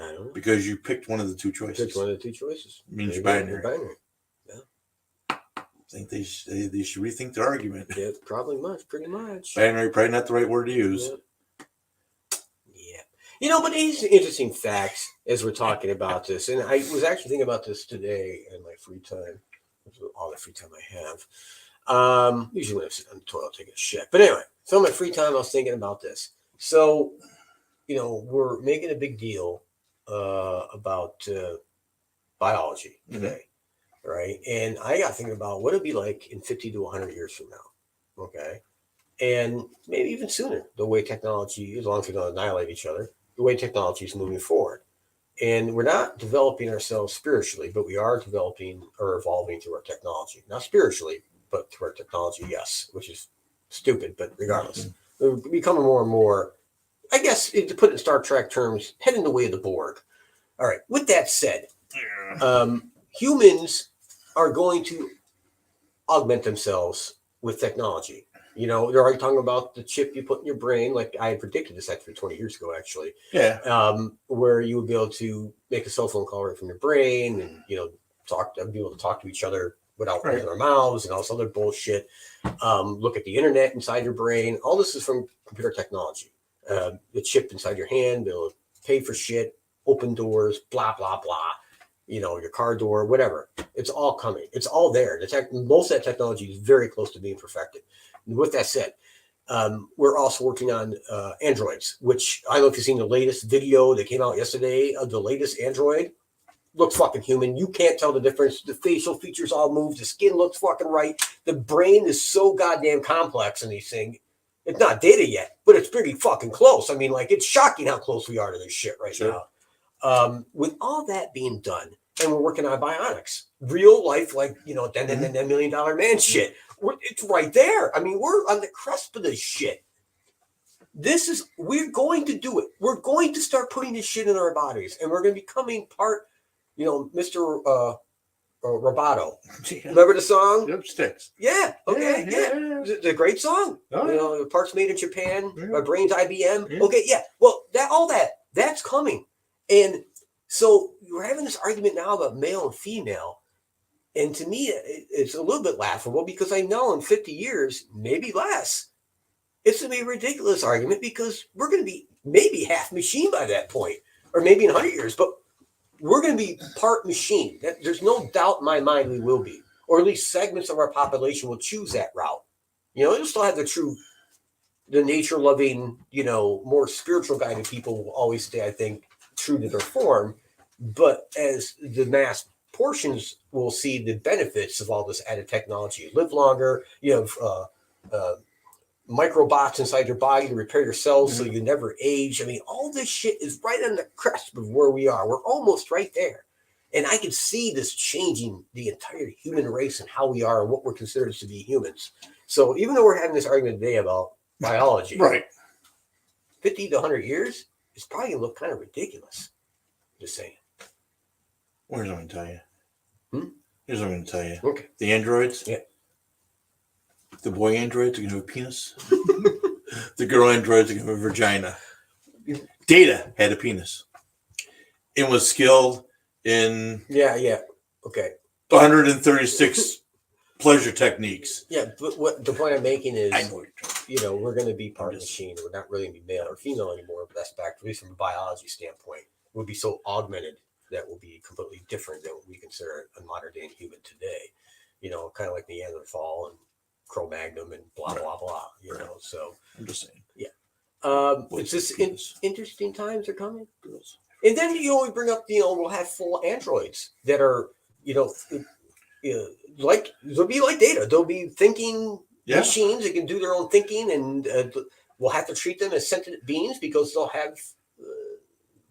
I don't know. Because you picked one of the two choices. Picked one of the two choices. It means you're binary. You're binary. Yeah. I think they should rethink their argument. Yeah, pretty much. Binary, probably not the right word to use. Yeah. But these interesting facts as we're talking about this, and I was actually thinking about this today in my free time, all the free time I have. Usually when I'm sitting on the toilet taking a shit. But anyway, so in my free time, I was thinking about this. So, we're making a big deal about biology today, right? And I got thinking about what it'd be like in 50 to 100 years from now, okay? And maybe even sooner, the way technology, as long as we don't annihilate each other, the way technology is moving forward. And we're not developing ourselves spiritually, but we are developing or evolving through our technology. Not spiritually, but through our technology, yes, which is stupid, but regardless. We're becoming more and more, I guess, to put it in Star Trek terms, heading the way of the Borg. All right, with that said, humans are going to augment themselves with technology. They're already talking about the chip you put in your brain, like I had predicted this actually 20 years ago, actually. Yeah. Where you would be able to make a cell phone call right from your brain and, be able to talk to each other without using our mouths and all this other bullshit. Look at the internet inside your brain. All this is from computer technology. The chip inside your hand, be able to pay for shit, open doors, blah, blah, blah. Your car door, whatever. It's all coming. It's all there. Most of that technology is very close to being perfected. And with that said, we're also working on androids, which I don't know if you've seen the latest video that came out yesterday of the latest android. Looks fucking human. You can't tell the difference. The facial features all move. The skin looks fucking right. The brain is so goddamn complex in these things. It's not data yet, but it's pretty fucking close. I mean, it's shocking how close we are to this shit right now. With all that being done, and we're working on bionics, real life, like, you know, $10 million man shit. It's right there. I mean, we're on the cusp of this shit. We're going to do it. We're going to start putting this shit in our bodies, and we're going to be becoming part, you know, Mr. Roboto. Remember the song? Lipsticks. Yeah. Okay. Yeah. It's a great song. Oh, you know, the parts made in Japan. Yeah. My brain's IBM. Yeah. Okay. Yeah. Well, that's coming. And so we're having this argument now about male and female. And to me, it's a little bit laughable because I know in 50 years, maybe less, it's going to be a ridiculous argument because we're going to be maybe half machine by that point, or maybe in 100 years, but we're going to be part machine. There's no doubt in my mind we will be, or at least segments of our population will choose that route. You know, you'll still have the nature-loving, you know, more spiritual guided people will always stay, I think, true to their form. But as the mass portions will see the benefits of all this added technology, live longer, you have microbots inside your body to repair your cells so you never age. I mean, all this shit is right on the cusp of where we are. We're almost right there. And I can see this changing the entire human race and how we are and what we're considered to be humans. So even though we're having this argument today about biology, Right. 50 to 100 years, it's probably going to look kind of ridiculous. Just saying. Here's what I'm going to tell you. Here's what I'm going to tell you. Okay. The androids. Yeah. The boy androids are going to have a penis. The girl androids are going to have a vagina. Data had a penis. It was skilled in Yeah. Okay. 136 pleasure techniques. Yeah, but what the point I'm making is, I know what you're talking you know, we're going to be part machine. We're not really going to be male or female anymore, but that's back, at least from a biology standpoint, we'll be so augmented that will be completely different than what we consider a modern day human today. You know, kind of like Neanderthal and Cro-Magnon and blah, blah, blah, you know, so. I'm just saying. Yeah. It's just interesting times are coming. And then, you know, we bring up, you know, we'll have full androids that are, you know, like, they'll be like Data. They'll be thinking machines that can do their own thinking, and we'll have to treat them as sentient beings because they'll have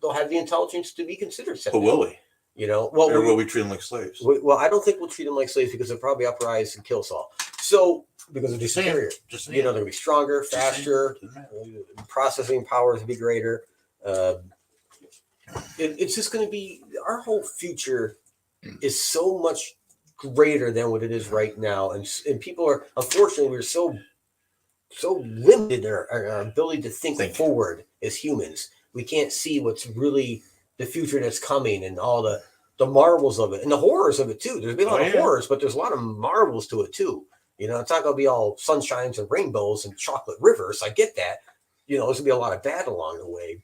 the intelligence to be considered sentient. But will we? You know, well, or will we treat them like slaves? Well, I don't think we'll treat them like slaves because they'll probably uprise and kill us all. So, because they're superior, you know, they're gonna be stronger, faster, processing powers will be greater. It's just going to be, our whole future is so much greater than what it is right now, and people are, unfortunately, we're so limited in our ability to think forward as humans. We can't see what's really the future that's coming and all the marvels of it and the horrors of it too. There's been a lot of horrors, but there's a lot of marvels to it too. You know, it's not going to be all sunshines and rainbows and chocolate rivers. I get that. You know, there's going to be a lot of bad along the way,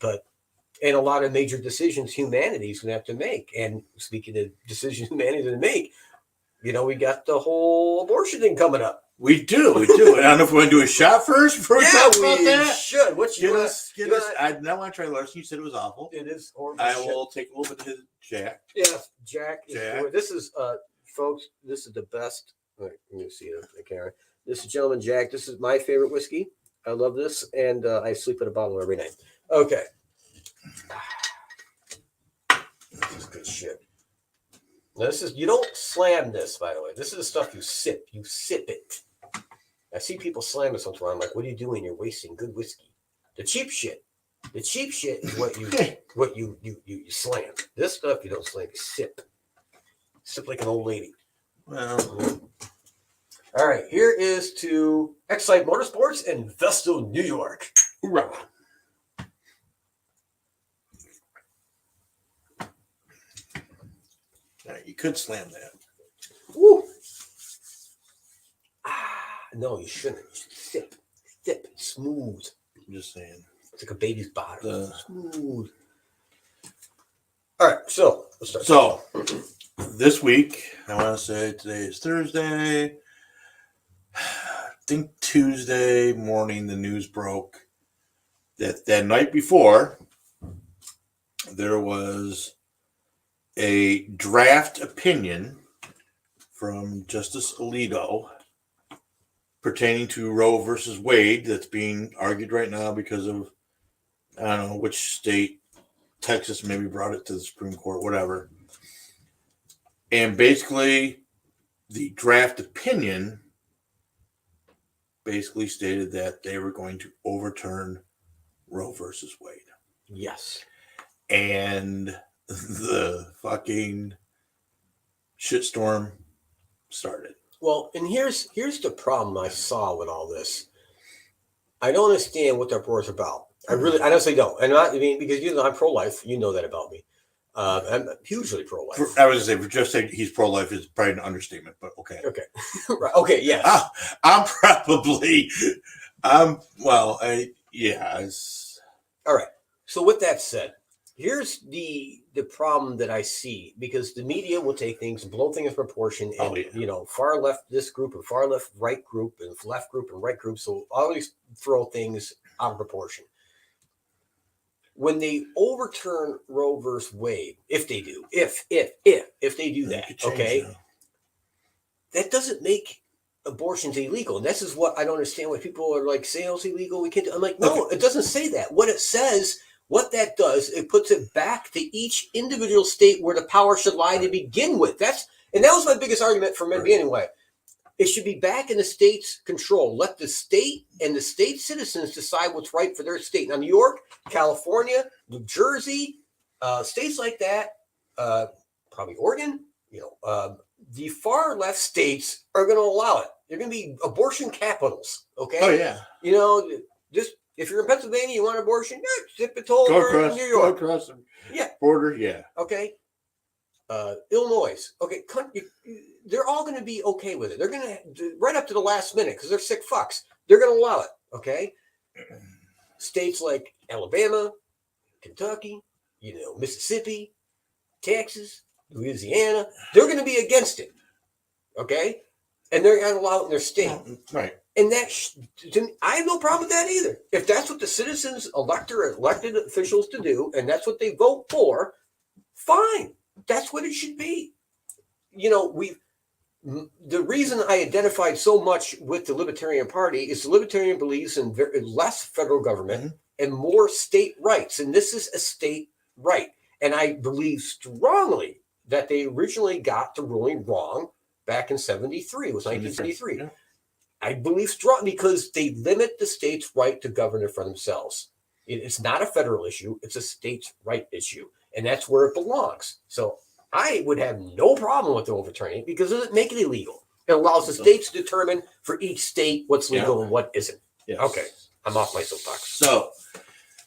and a lot of major decisions humanity's going to have to make. And speaking of decisions humanity's going to make, you know, we got the whole abortion thing coming up. We do. And I don't know if we want to do a shot first before we talk about that. Should. Get us. I don't want to try Larson. You said it was awful. It is horrible. I will take a little bit of his Jack. Yeah, Jack. This is, folks, this is the best. All right, let me see it. Okay, this is Gentleman Jack. This is my favorite whiskey. I love this, and I sleep in a bottle every night. Okay. This is good shit. Now, you don't slam this, by the way. This is the stuff you sip. You sip it. I see people slam it sometimes. I'm like, what are you doing? You're wasting good whiskey. The cheap shit. The cheap shit is what you slam. This stuff you don't slam. You sip. Sip like an old lady. Well. All right. Here is to Excite Motorsports in Vestal, New York. Hoorah. You could slam that. Woo. No, you shouldn't. You should sip. Sip. Smooth. I'm just saying. It's like a baby's bottom. Smooth. All right. So, let's start. So, this week, I want to say today is Thursday. I think Tuesday morning, the news broke that night before, there was a draft opinion from Justice Alito pertaining to Roe versus Wade that's being argued right now because of, I don't know which state, Texas maybe brought it to the Supreme Court, whatever. And basically, the draft opinion basically stated that they were going to overturn Roe versus Wade. Yes. And the fucking shitstorm started. Well, and here's the problem I saw with all this. I don't understand what the uproar's about. I honestly don't. And I mean, because I'm pro-life. You know that about me. I'm hugely pro-life. I was going to say, for just saying he's pro-life is probably an understatement, but okay. Okay. Right. Okay. Yes. Yes. All right. So with that said, here's the problem that I see, because the media will take things, blow things in proportion, and far left this group and far left right group and left group and right group. So always throw things out of proportion. When they overturn Roe versus Wade, if they do, if they do that, okay, that doesn't make abortions illegal. And this is what I don't understand. When people are like, sales illegal, we can't. I'm like, no, it doesn't say that. What it says, what that does, it puts it back to each individual state where the power should lie to begin with. That was my biggest argument for me anyway. It should be back in the state's control. Let the state and the state citizens decide what's right for their state. Now, New York, California, New Jersey, states like that, probably Oregon, the far left states are going to allow it. They're going to be abortion capitals. Okay. Oh yeah. Just if you're in Pennsylvania, you want an abortion, zip it over New York. Go across the border. Yeah. Okay. Illinois. Okay. They're all going to be okay with it. They're going to, right up to the last minute, because they're sick fucks. They're going to allow it. Okay. States like Alabama, Kentucky, Mississippi, Texas, Louisiana, they're going to be against it. Okay. And they're going to allow it in their state. Right. And I have no problem with that either. If that's what the citizens elected officials to do, and that's what they vote for, fine. That's what it should be. The reason I identified so much with the Libertarian Party is the Libertarian believes in less federal government and more state rights. And this is a state right. And I believe strongly that they originally got the ruling wrong back in 73. It was 1973. Yeah. I believe strongly because they limit the state's right to govern for themselves. It's not a federal issue. It's a state's right issue. And that's where it belongs. So I would have no problem with overturning it because it doesn't make it illegal. It allows the states to determine for each state what's legal and what isn't. Yes. Okay. I'm off my soapbox. So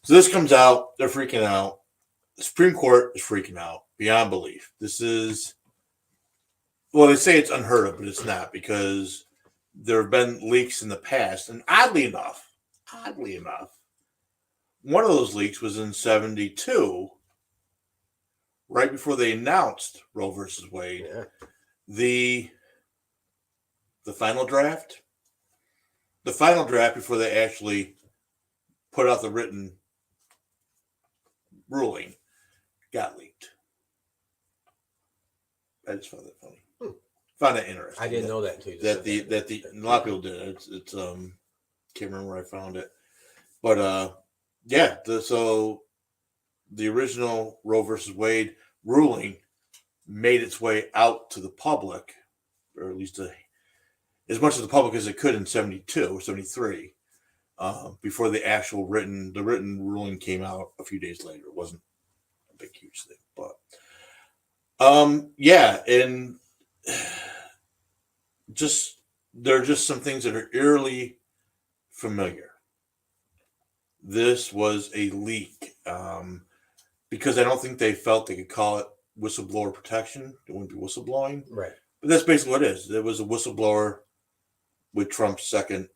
this comes out. They're freaking out. The Supreme Court is freaking out beyond belief. This is, they say it's unheard of, but it's not, because there have been leaks in the past. And oddly enough, one of those leaks was in 72, right before they announced Roe versus Wade. Yeah. The final draft before they actually put out the written ruling got leaked. I just found that funny. Found that interesting. I didn't know that until you that a lot of people did. It's can't remember where I found it, but so the original Roe versus Wade ruling made its way out to the public, or at least as much of the public as it could in 72 or 73, before the actual written ruling came out a few days later. It wasn't a big, huge thing, but and there are just some things that are eerily familiar. This was a leak, because I don't think they felt they could call it whistleblower protection. It wouldn't be whistleblowing. Right. But that's basically what it is. It was a whistleblower with Trump's second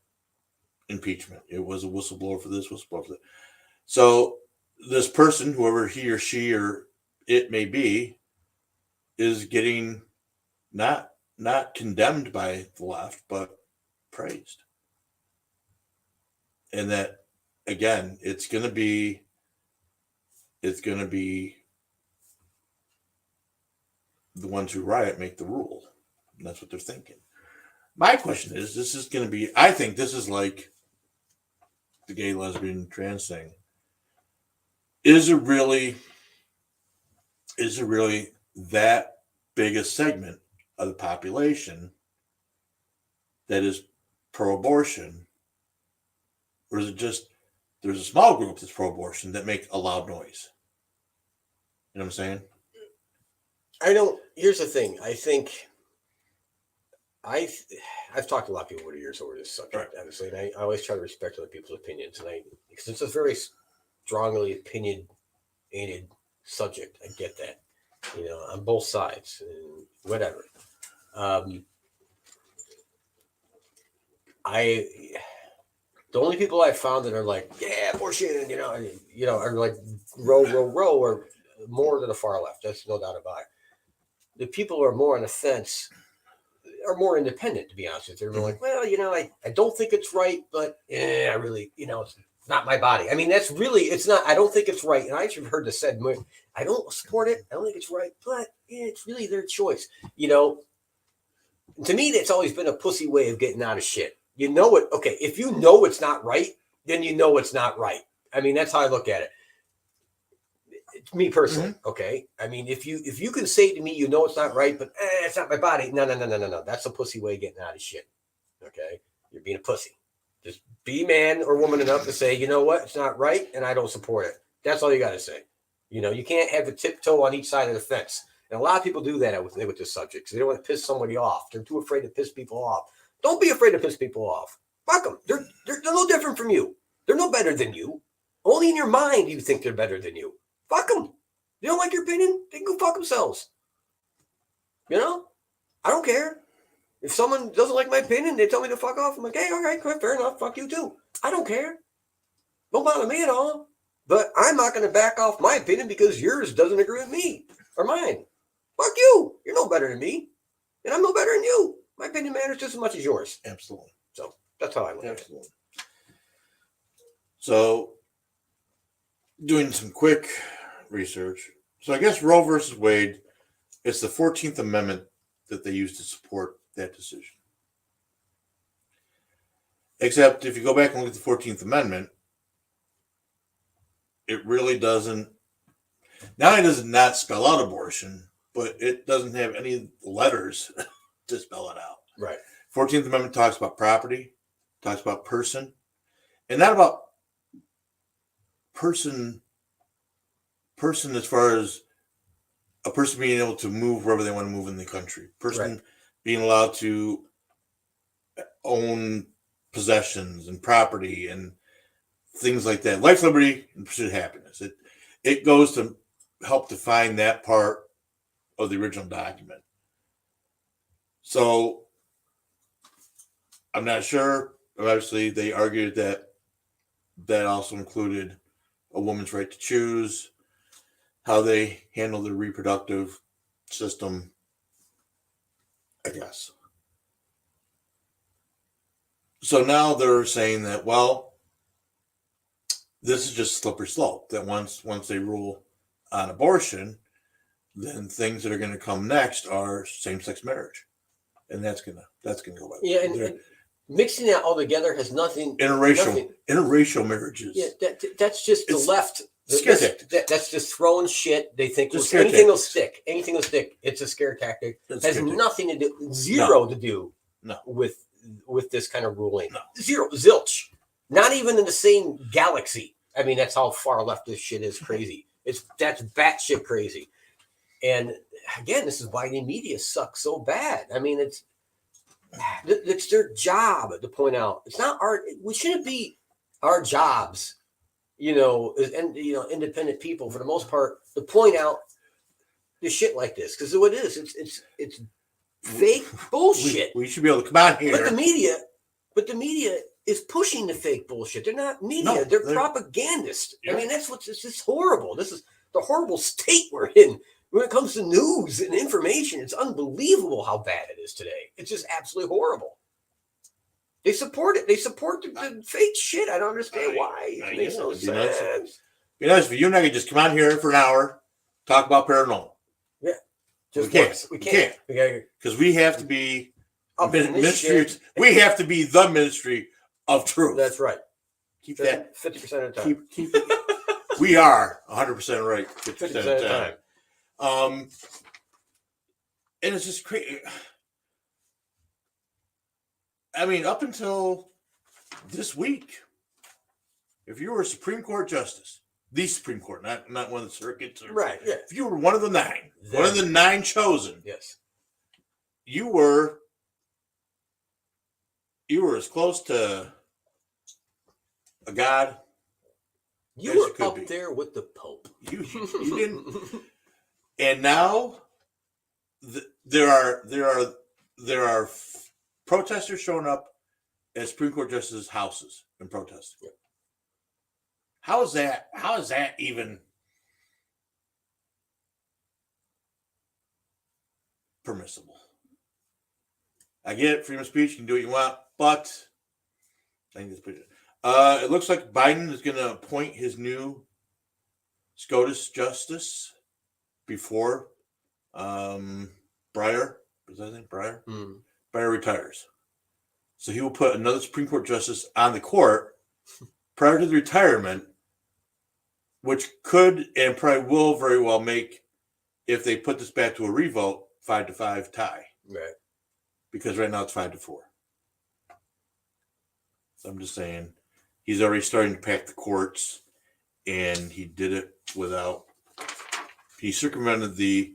impeachment. It was a whistleblower for this, whistleblower for that. So this person, whoever he or she or it may be, is getting not condemned by the left, but praised. And that, again, it's going to be the ones who riot make the rule. And that's what they're thinking. My question is, I think this is like the gay, lesbian, trans thing. Is it really that biggest segment of the population that is pro-abortion? Or is it just there's a small group that's pro-abortion that make a loud noise? You know what I'm saying? Here's the thing. I think I've talked to a lot of people over the years over this subject, Right. obviously, and I always try to respect other people's opinions. And because it's a very strongly opinionated subject, I get that, on both sides, and whatever. The only people I've found that are like, yeah, abortion, are like row, or more to the far left. That's no doubt about it. The people who are more on the fence are more independent, to be honest with you. They're like, well, I don't think it's right, but I really, it's not my body. I mean, it's not, I don't think it's right. And I actually heard this said, I don't support it. I don't think it's right, but it's really their choice. To me, that's always been a pussy way of getting out of shit. Okay, if you know it's not right, then you know it's not right. I mean, that's how I look at it. It's me personally, okay? I mean, if you can say to me, it's not right, but it's not my body. No. That's a pussy way of getting out of shit, okay? You're being a pussy. Just be man or woman enough to say, you know what, it's not right, and I don't support it. That's all you got to say. You can't have a tiptoe on each side of the fence. And a lot of people do that with this subject because they don't want to piss somebody off. They're too afraid to piss people off. Don't be afraid to piss people off. Fuck them. They're no different from you. They're no better than you. Only in your mind you think they're better than you. Fuck them. You don't like your opinion? They can go fuck themselves. I don't care. If someone doesn't like my opinion, they tell me to fuck off. I'm like, hey, all right, fair enough. Fuck you too. I don't care. Don't bother me at all. But I'm not going to back off my opinion because yours doesn't agree with me or mine. Fuck you. You're no better than me. And I'm no better than you. My opinion matters just as much as yours. Absolutely. So that's how I look at it. So, doing some quick research. So I guess Roe versus Wade, it's the 14th Amendment that they use to support that decision. Except if you go back and look at the 14th Amendment, it really doesn't, not only does it not spell out abortion, but it doesn't have any letters to spell it out. Right. 14th Amendment talks about property, talks about person, and not about person as far as a person being able to move wherever they want to move in the country. Person being allowed to own possessions and property and things like that. Life, liberty, and pursuit of happiness. It goes to help define that part of the original document. So I'm not sure. Obviously, they argued that also included a woman's right to choose, how they handle their reproductive system, I guess. So now they're saying that, well, this is just a slippery slope, that once they rule on abortion, then things that are going to come next are same-sex marriage. And that's gonna go by. Yeah, and mixing that all together has nothing. Interracial marriages. Yeah, that's just the left. Scare tactics. That's just throwing shit. They think Anything will stick. Anything will stick. It's a scare tactic. Has nothing to do, to do with this kind of ruling. No. Zero, zilch. Not even in the same galaxy. I mean, that's how far left this shit is crazy. That's batshit crazy. And again, this is why the media sucks so bad. I mean, it's their job to point out. It's not we shouldn't be our jobs, independent people for the most part, to point out the shit like this. Because what it is, it's fake bullshit. We should be able to come out here. But the media is pushing the fake bullshit. They're not media. No, they're propagandists. Yeah. I mean, this is horrible. This is the horrible state we're in. When it comes to news and information, it's unbelievable how bad it is today. It's just absolutely horrible. They support it. They support the fake shit. I don't understand why. It makes no sense. Be nice if you and I could just come out here for an hour, talk about paranormal. Yeah. We can't. Because we have to be ministry. We have to be the ministry of truth. That's right. Keep that 50% of the time. Keep we are 100% right 50% of the time. and it's just crazy. I mean, up until this week, if you were a Supreme Court justice, the Supreme Court, not one of the circuits, Right? Yeah. if you were one of the nine, Then, one of the nine chosen, yes, you were as close to a god. you as were you could up be. there with the Pope. You didn't. And now there are protesters showing up at Supreme Court justices' houses and protesting. Yep. How is that even permissible? I get it, freedom of speech, you can do what you want, but I think it's pretty. It looks like Biden is going to appoint his new SCOTUS justice before Breyer. Is that his name? Breyer? Mm. Breyer retires. So he will put another Supreme Court justice on the court prior to the retirement, which could and probably will very well make, if they put this back to a revote, 5-5 tie. Right. Because right now it's 5-4. So I'm just saying, he's already starting to pack the courts, and he did it without. He circumvented the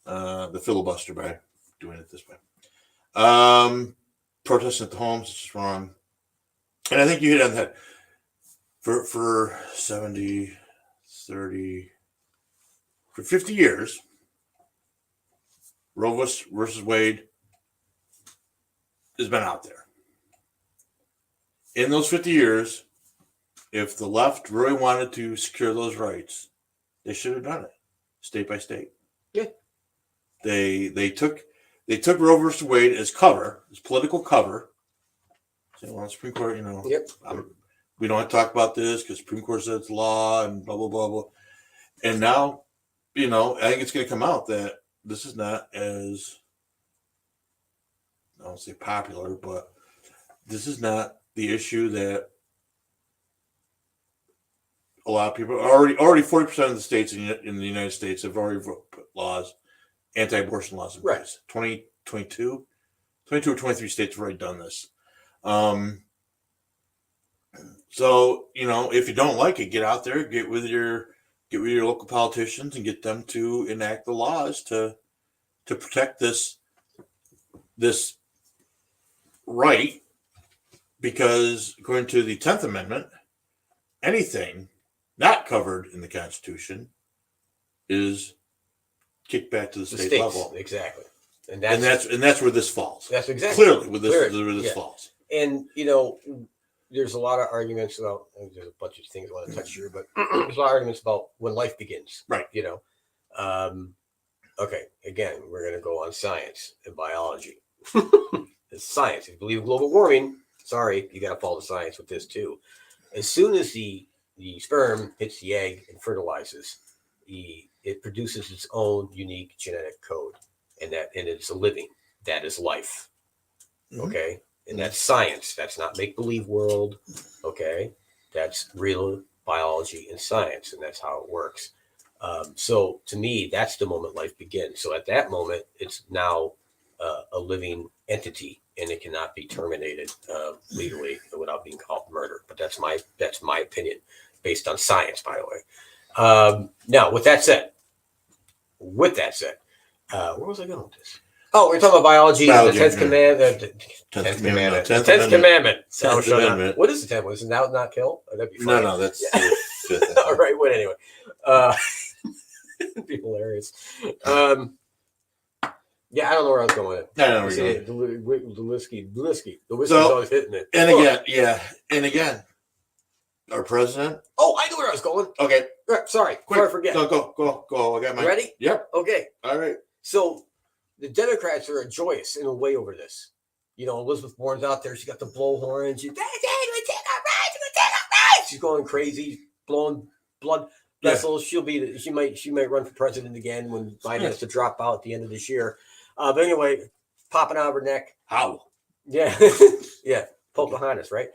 filibuster by doing it this way. Protesting at the homes is just wrong, and I think you hit on that. For 70, 30, for 50 years, Roe versus Wade has been out there. In those 50 years, if the left really wanted to secure those rights, they should have done it, state by state. Yeah. They took Roe versus Wade as cover, as political cover. Saying, well, Supreme Court, Yep. We don't have to talk about this because Supreme Court said it's law and blah, blah, blah, blah. And now, I think it's going to come out that this is not as, I don't say popular, but this is not the issue that a lot of people already 40% of the states in the United States have already put laws, anti-abortion laws in place. 22 or 23 states have already done this. So, if you don't like it, get out there, get with your local politicians and get them to enact the laws to protect this right, because according to the 10th Amendment, anything not covered in the Constitution is kicked back to the state states, level. Exactly. And that's where this falls. That's exactly Clearly where this falls. And there's a lot of arguments about. There's a bunch of things I want to touch here, but there's a lot of arguments about when life begins. Right. Okay. Again, we're going to go on science and biology. It's science. If you believe in global warming, sorry, you got to follow the science with this too. As soon as the sperm hits the egg and fertilizes, it produces its own unique genetic code, and it's a living. That is life. Mm-hmm. Okay. And that's science. That's not make-believe world. Okay. That's real biology and science. And that's how it works. So to me, that's the moment life begins. So at that moment, it's now a living entity, and it cannot be terminated legally without being called murder. But that's my opinion based on science, by the way. Now, with that said, where was I going with this? Oh, we're talking about biology and the 10th commandment. 10th commandment. 10th commandment. 10th commandment. What is the 10th one? Is it now not kill? That'd be funny. No, that's the 5th. All right. Well, anyway. It'd be hilarious. Yeah, I don't know where I was going with it. I don't know. The whiskey's always hitting it. And again, our president. Oh, I know where I was going. Okay. Sorry. Before I forget. Go. I got mine. Ready? Yep. Okay. All right. So the Democrats are joyous in a way over this. Elizabeth Warren's out there. She got the blowhorn. She's going crazy, blowing blood vessels. Yeah. She might run for president again when Biden has to drop out at the end of this year. But anyway, popping out of her neck. How? Yeah. Yeah. Pocahontas, right?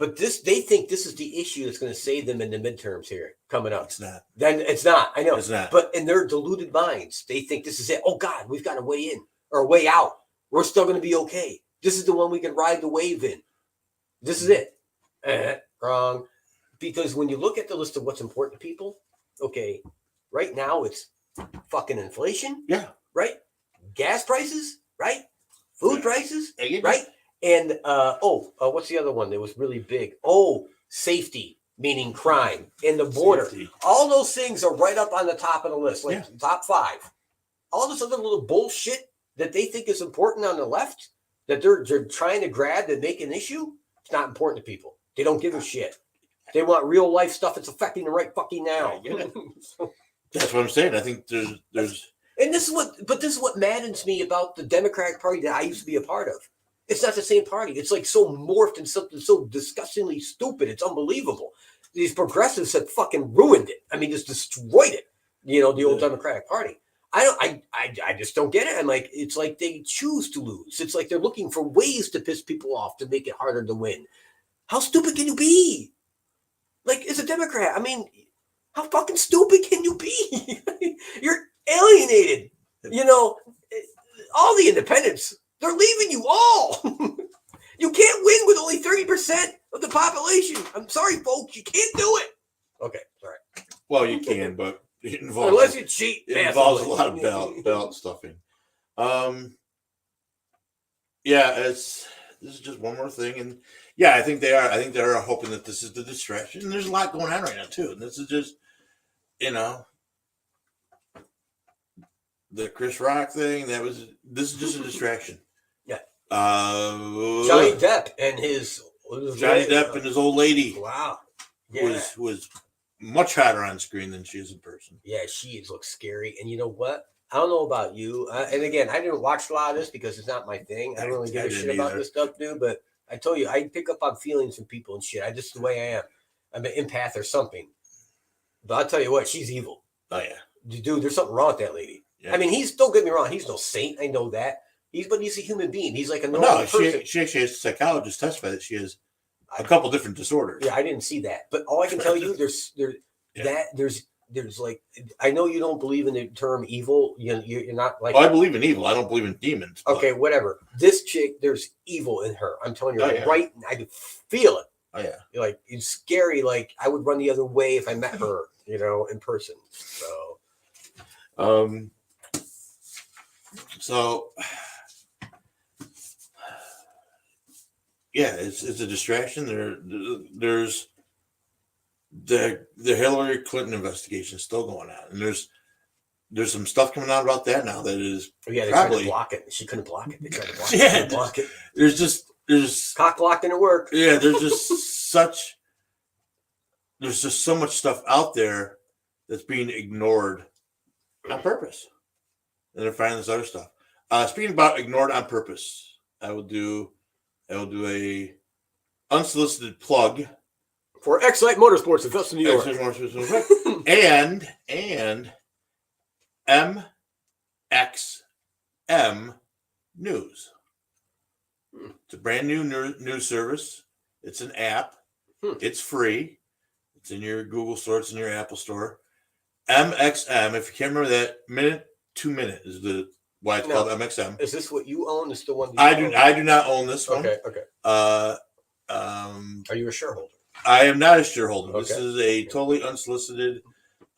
But they think this is the issue that's going to save them in the midterms here coming up. It's not. Then it's not. I know. It's not. But in their deluded minds, they think this is it. Oh God, we've got a way in or a way out. We're still going to be okay. This is the one we can ride the wave in. This is it. Wrong. Because when you look at the list of what's important to people, okay, right now it's fucking inflation. Yeah. Right. Gas prices. Right. Food prices. Yeah. Right. And what's the other one that was really big? Safety, meaning crime, and the border. Safety. All those things are right up on the top of the list, like Yeah. top 5. All this other little bullshit that they think is important on the left, that they're trying to grab and make an issue, it's not important to people. They don't give a shit. They want real life stuff that's affecting them right fucking now. That's what I'm saying. I think there's. And this is what maddens me about the Democratic Party that I used to be a part of. It's not the same party. It's like so morphed and something so disgustingly stupid. It's unbelievable. These progressives have fucking ruined it. I mean, just destroyed it. The old Democratic Party. I just don't get it. I'm like, it's like they choose to lose. It's like they're looking for ways to piss people off to make it harder to win. How stupid can you be? Like, as a Democrat, I mean, how fucking stupid can you be? You're alienated. All the independents. They're leaving you all. You can't win with only 30% of the population. I'm sorry, folks. You can't do it. Okay, sorry. Well, you can, but it involves, unless you cheat. It involves a lot of belt stuffing. This is just one more thing, and yeah, I think they are hoping that this is the distraction. And there's a lot going on right now too, and this is just, the Chris Rock thing. This is just a distraction. Yeah. Johnny Depp and his old lady. Wow. Yeah. Was much hotter on screen than she is in person. Yeah, she looks scary. And you know what? I don't know about you. And again, I didn't watch a lot of this because it's not my thing. I don't really give a shit about this stuff, dude. But I told you, I pick up on feelings from people and shit. Just the way I am. I'm an empath or something. But I'll tell you what, she's evil. Oh, yeah. Dude, there's something wrong with that lady. Yeah. I mean, don't get me wrong. He's no saint. I know that. But he's a human being. He's like a normal person. She actually has psychologists testify that she has a couple different disorders. Yeah, I didn't see that. But all I can tell you, there's like, I know you don't believe in the term evil. You're not like. Oh, I believe in evil. I don't believe in demons. But. Okay, whatever. This chick, there's evil in her. I'm telling you, right? I can feel it. Oh yeah. Like, it's scary. Like, I would run the other way if I met her, in person. So. Yeah, it's a distraction. There's the Hillary Clinton investigation is still going on, and there's some stuff coming out about that now that is they tried to block it. She couldn't block it. They tried to block it. There's cock block didn't work. Yeah, there's just so much stuff out there that's being ignored on purpose, and they're finding this other stuff. Speaking about ignored on purpose, I will do a unsolicited plug for Excite Motorsports in Augusta, New York, and MXM News. It's a brand new news service. It's an app. It's free. It's in your Google store. It's in your Apple store. MXM. If you can't remember that, minute to minute is why it's called MXM. Is this what you own? Is the one I do not own this one. Okay. Are you a shareholder? I am not a shareholder. Okay. This is a totally unsolicited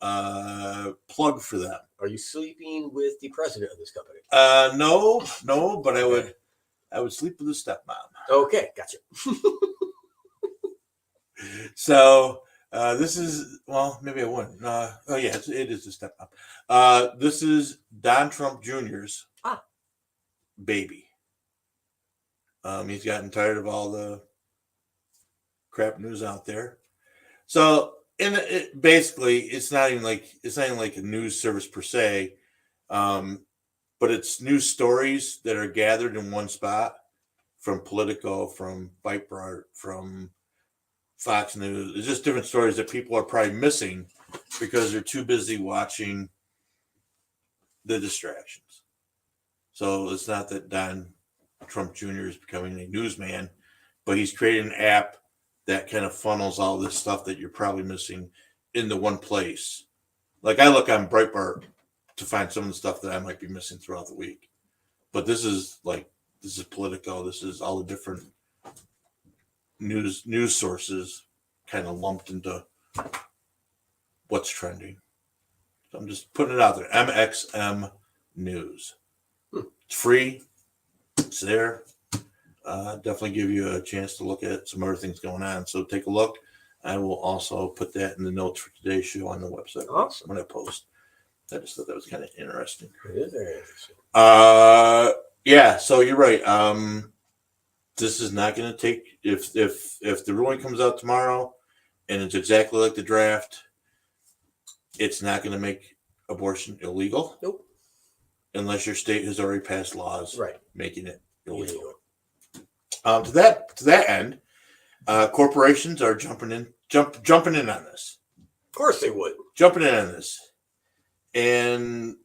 plug for them. Are you sleeping with the president of this company? No, but I would sleep with a stepmom. Okay, gotcha. So this is, well, maybe I wouldn't. It is a stepmom. This is Don Trump Jr.'s baby. He's gotten tired of all the crap news out there. So basically, it's not even like a news service per se, but it's news stories that are gathered in one spot from Politico, from Breitbart, from Fox News. It's just different stories that people are probably missing because they're too busy watching the distractions. So it's not that Don Trump Jr. is becoming a newsman, but he's created an app that kind of funnels all this stuff that you're probably missing into one place. Like I look on Breitbart to find some of the stuff that I might be missing throughout the week. But this is Politico. This is all the different news sources kind of lumped into what's trending. So I'm just putting it out there. MXM News. It's free. It's there. Definitely give you a chance to look at some other things going on. So take a look. I will also put that in the notes for today's show on the website. Awesome. When I post. I just thought that was kind of interesting. It is very interesting. Yeah, so you're right. This is not going to take if the ruling comes out tomorrow and it's exactly like the draft, it's not going to make abortion illegal. Nope. Unless your state has already passed laws right making it illegal. To that end, corporations are jumping in on this. Of course they would. Jumping in on this. And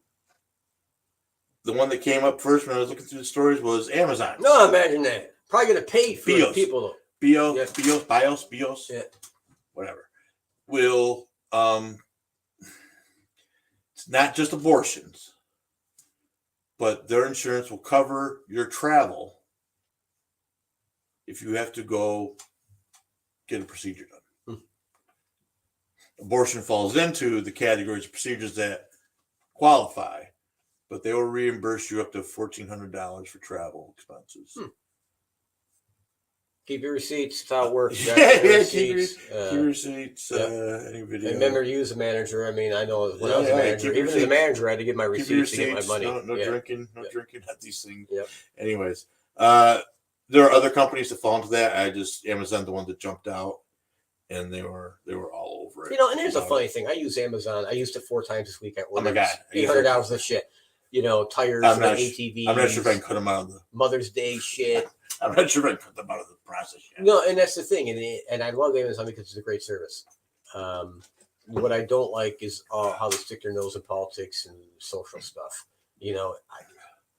the one that came up first when I was looking through the stories was Amazon. No, imagine that. Probably going to pay for the people though. Bios, yeah. Whatever. Will it's not just abortions, but their insurance will cover your travel if you have to go get a procedure done. Abortion falls into the categories of procedures that qualify, but they will reimburse you up to $1,400 for travel expenses. Keep your receipts. That's how it works. Keep your receipts. Any video. And remember, you as a manager. I mean, I know when I was a manager, even as a manager, I had to give my receipts to get my money. No drinking, drinking at these things. Yep. Anyways, there are other companies that fall into that. Amazon, the one that jumped out, and they were all over it. And here's a funny thing. I use Amazon. I used it 4 times this week. Oh my God. $800 of shit. Tires, ATVs. I'm not sure if I can cut them out of the Mother's Day shit. I'm not sure if I can cut them out of the process yet. No, and that's the thing. And I love Amazon because it's a great service. What I don't like is how they stick their nose in politics and social stuff.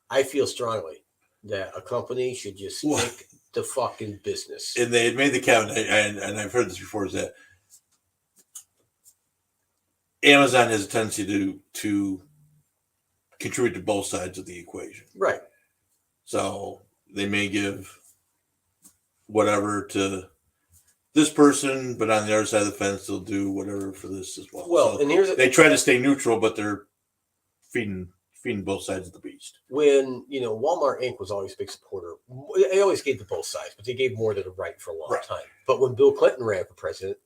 I feel strongly that a company should just stick to fucking business. And they had made the comment, and I've heard this before, is that Amazon has a tendency to contribute to both sides of the equation. Right. So they may give whatever to this person, but on the other side of the fence, they'll do whatever for this as well. Well, so and they try to stay neutral, but they're feeding both sides of the beast. When Walmart Inc. was always a big supporter, they always gave to both sides, but they gave more to the right for a long time. But when Bill Clinton ran for president,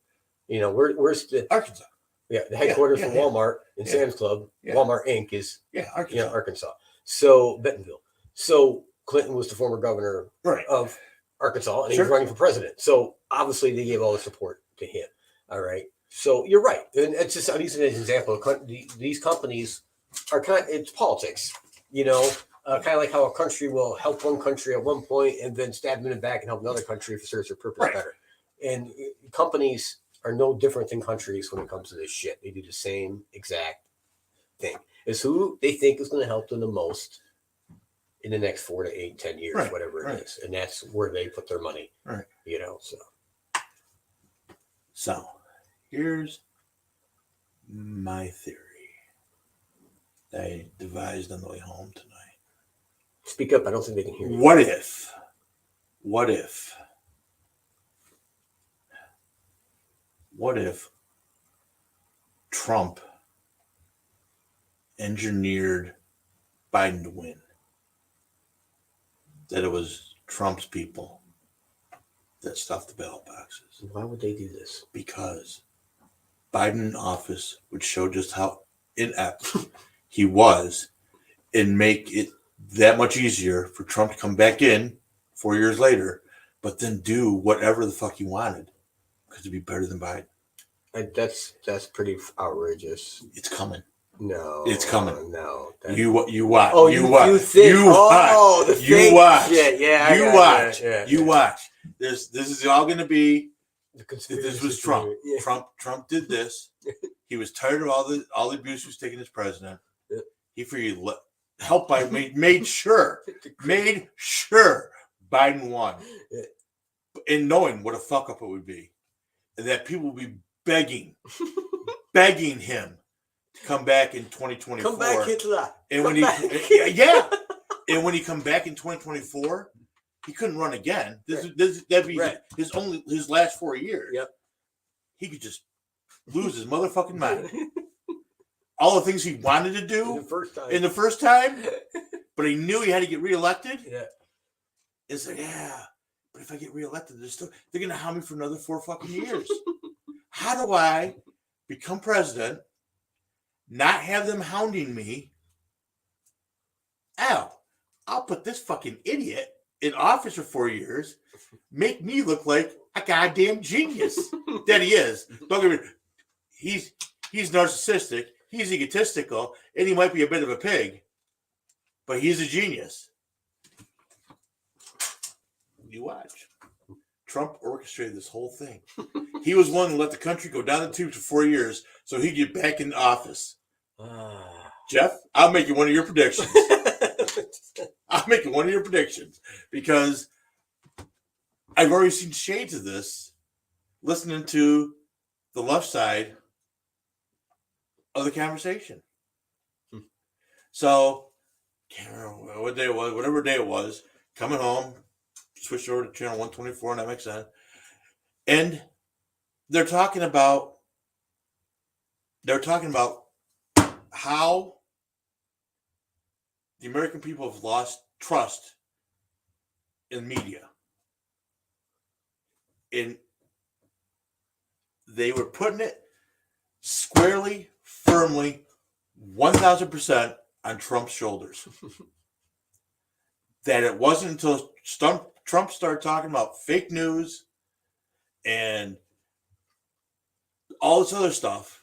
where's the Arkansas? Yeah, the headquarters for Walmart and Sam's Club, Walmart Inc. is Arkansas. So Bentonville. So Clinton was the former governor of Arkansas, and he was running for president. So obviously they gave all the support to him. All right. So you're right, and it's just I'm using it as an example. These companies are it's politics. Kind of like how a country will help one country at one point and then stab them in the back and help another country if it serves their purpose better. And companies are no different than countries when it comes to this shit. They do the same exact thing. It's who they think is going to help them the most in the next 4 to 8, 10 years, whatever it is. And that's where they put their money. Right. So here's my theory that I devised on the way home tonight. Speak up. I don't think they can hear you. What if Trump engineered Biden to win? That it was Trump's people that stuffed the ballot boxes. Why would they do this? Because Biden in office would show just how inept he was and make it that much easier for Trump to come back in 4 years later, but then do whatever the fuck he wanted because it'd be better than Biden. That's pretty outrageous. It's coming. No, it's coming. No, you watch. Oh, you watch. You think? You watch. Oh, the you watch. Shit. Yeah, you watch. You watch. This is all going to be. This was Trump. Yeah. Trump did this. He was tired of all the abuse he was taking as president. Yeah. He figured help Biden made sure Biden won. Yeah. and knowing what a fuck up it would be, and that people would be begging him to come back in 2024. Come back, Hitler. And when and when he come back in 2024, he couldn't run again. That'd be his last 4 years. Yep. He could just lose his motherfucking mind. All the things he wanted to do in the first time, but he knew he had to get reelected. Yeah. It's like, but if I get reelected, they're gonna hound me for another 4 fucking years. How do I become president, not have them hounding me? I'll put this fucking idiot in office for 4 years, make me look like a goddamn genius that he is. Don't get me wrong. He's narcissistic, he's egotistical, and he might be a bit of a pig, but he's a genius. You watch. Trump orchestrated this whole thing. He was willing to let the country go down the tubes for 4 years so he'd get back in office. Jeff, I'll make you one of your predictions. I'll make it one of your predictions because I've already seen shades of this listening to the left side of the conversation. So, can't remember what day it was, whatever day it was, coming home, switched over to channel 124 on MXN, and they're talking about how the American people have lost trust in media. And they were putting it squarely, firmly, 1,000% on Trump's shoulders. That it wasn't until Trump started talking about fake news and all this other stuff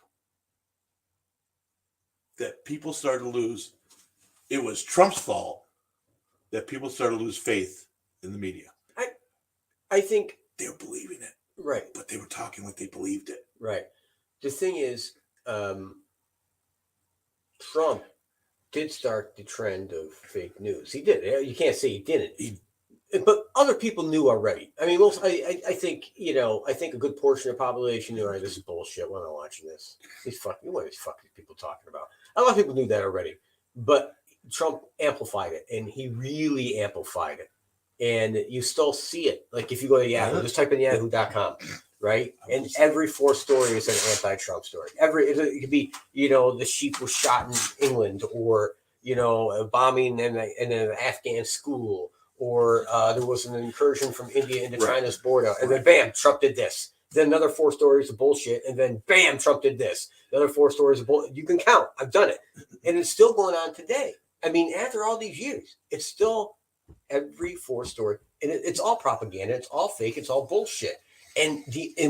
that people started to lose. It was Trump's fault that people started to lose faith in the media. I think they were believing it. Right. But they were talking like they believed it. Right. The thing is, Trump did start the trend of fake news. He did. You can't say he didn't. But other people knew already. I mean, I think, I think a good portion of the population knew, all right, this is bullshit. We're not watching this. What are these fucking people talking about? A lot of people knew that already. But Trump amplified it, and he really amplified it. And you still see it. Like if you go to Yahoo, just type in yahoo.com, right? And every fourth story is an anti-Trump story. It could be, the sheep was shot in England, or, a bombing in an Afghan school, or there was an incursion from India into China's border. And then bam, Trump did this. Then another 4 stories of bullshit. And then bam, Trump did this. Another 4 stories of bullshit. You can count. I've done it. And it's still going on today. I mean, after all these years, it's still every 4 story. And it's all propaganda. It's all fake. It's all bullshit. And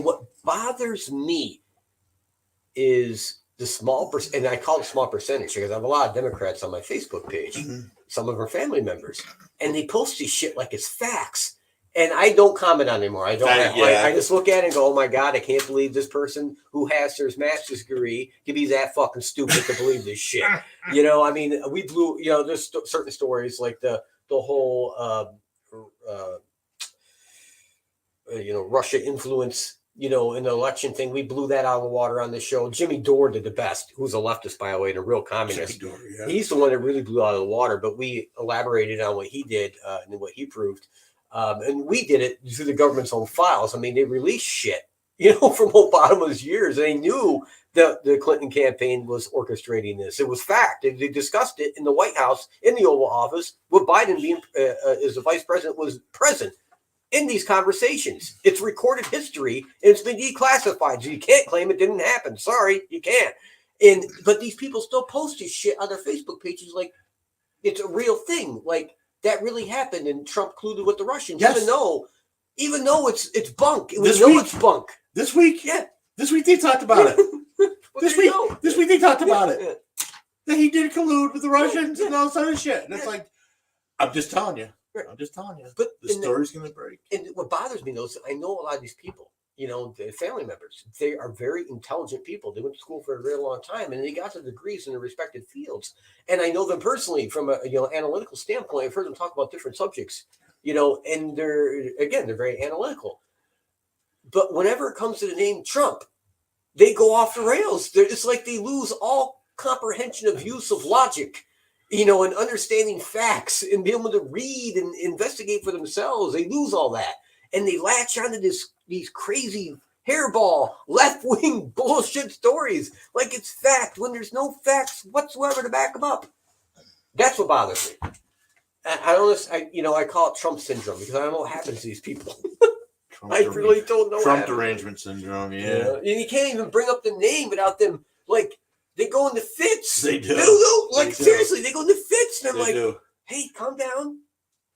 what bothers me is the small percent, and I call it small percentage because I have a lot of Democrats on my Facebook page. Mm-hmm. Some of our family members. And they post this shit like it's facts. And I don't comment on it anymore. I don't. I just look at it and go, "Oh my God, I can't believe this person who has their master's degree to be that fucking stupid to believe this shit." I mean, we blew. There's certain stories like the whole, Russia influence. In the election thing, we blew that out of the water on the show. Jimmy Dore did the best, who's a leftist, by the way, and a real communist. Dore, yeah. He's the one that really blew out of the water, but we elaborated on what he did and what he proved. And we did it through the government's own files. I mean, they released shit, from Obama's years. They knew that the Clinton campaign was orchestrating this. It was fact. They discussed it in the White House, in the Oval Office, with Biden being, as the vice president, was present in these conversations. It's recorded history, and it's been declassified. So you can't claim it didn't happen. Sorry, you can't. But these people still post this shit on their Facebook pages like it's a real thing. Like, that really happened, and Trump colluded with the Russians, even though it's bunk. It's bunk. This week, this week they talked about it. This week they talked about it. That he did collude with the Russians and all this other shit. And it's like, I'm just telling you. I'm just telling you. But the story's going to break. And what bothers me, though, is I know a lot of these people, the family members, they are very intelligent people. They went to school for a very long time, and they got their degrees in their respective fields. And I know them personally from a analytical standpoint. I've heard them talk about different subjects. and they're very analytical. But whenever it comes to the name Trump, they go off the rails. It's like they lose all comprehension of use of logic, and understanding facts and being able to read and investigate for themselves. They lose all that. And they latch onto these crazy hairball left-wing bullshit stories like it's fact when there's no facts whatsoever to back them up. That's what bothers me. I call it Trump syndrome because I don't know what happens to these people. I really don't know. Trump derangement syndrome, yeah. And you can't even bring up the name without them, like, they go into fits. They do. Seriously, they go into fits. And I'm like, do. Hey, calm down.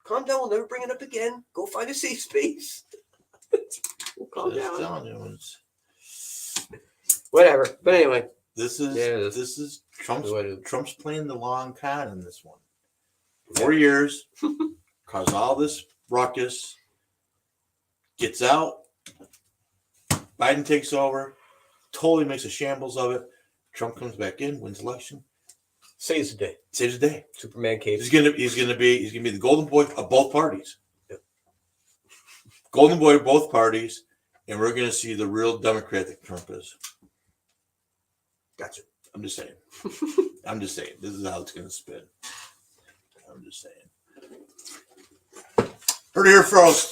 Calm down. We'll never bring it up again. Go find a safe space. Calm down. Whatever. But anyway. This is Trump's playing the long con in this one. 4 years, cause all this ruckus, gets out, Biden takes over, totally makes a shambles of it. Trump comes back in, wins election, saves the day. Saves the day. Superman cave. He's gonna be the golden boy of both parties. Yep. Golden boy of both parties, and we're gonna see the real Democrat that Trump is. Gotcha. I'm just saying. This is how it's gonna spin. I'm just saying. Heard it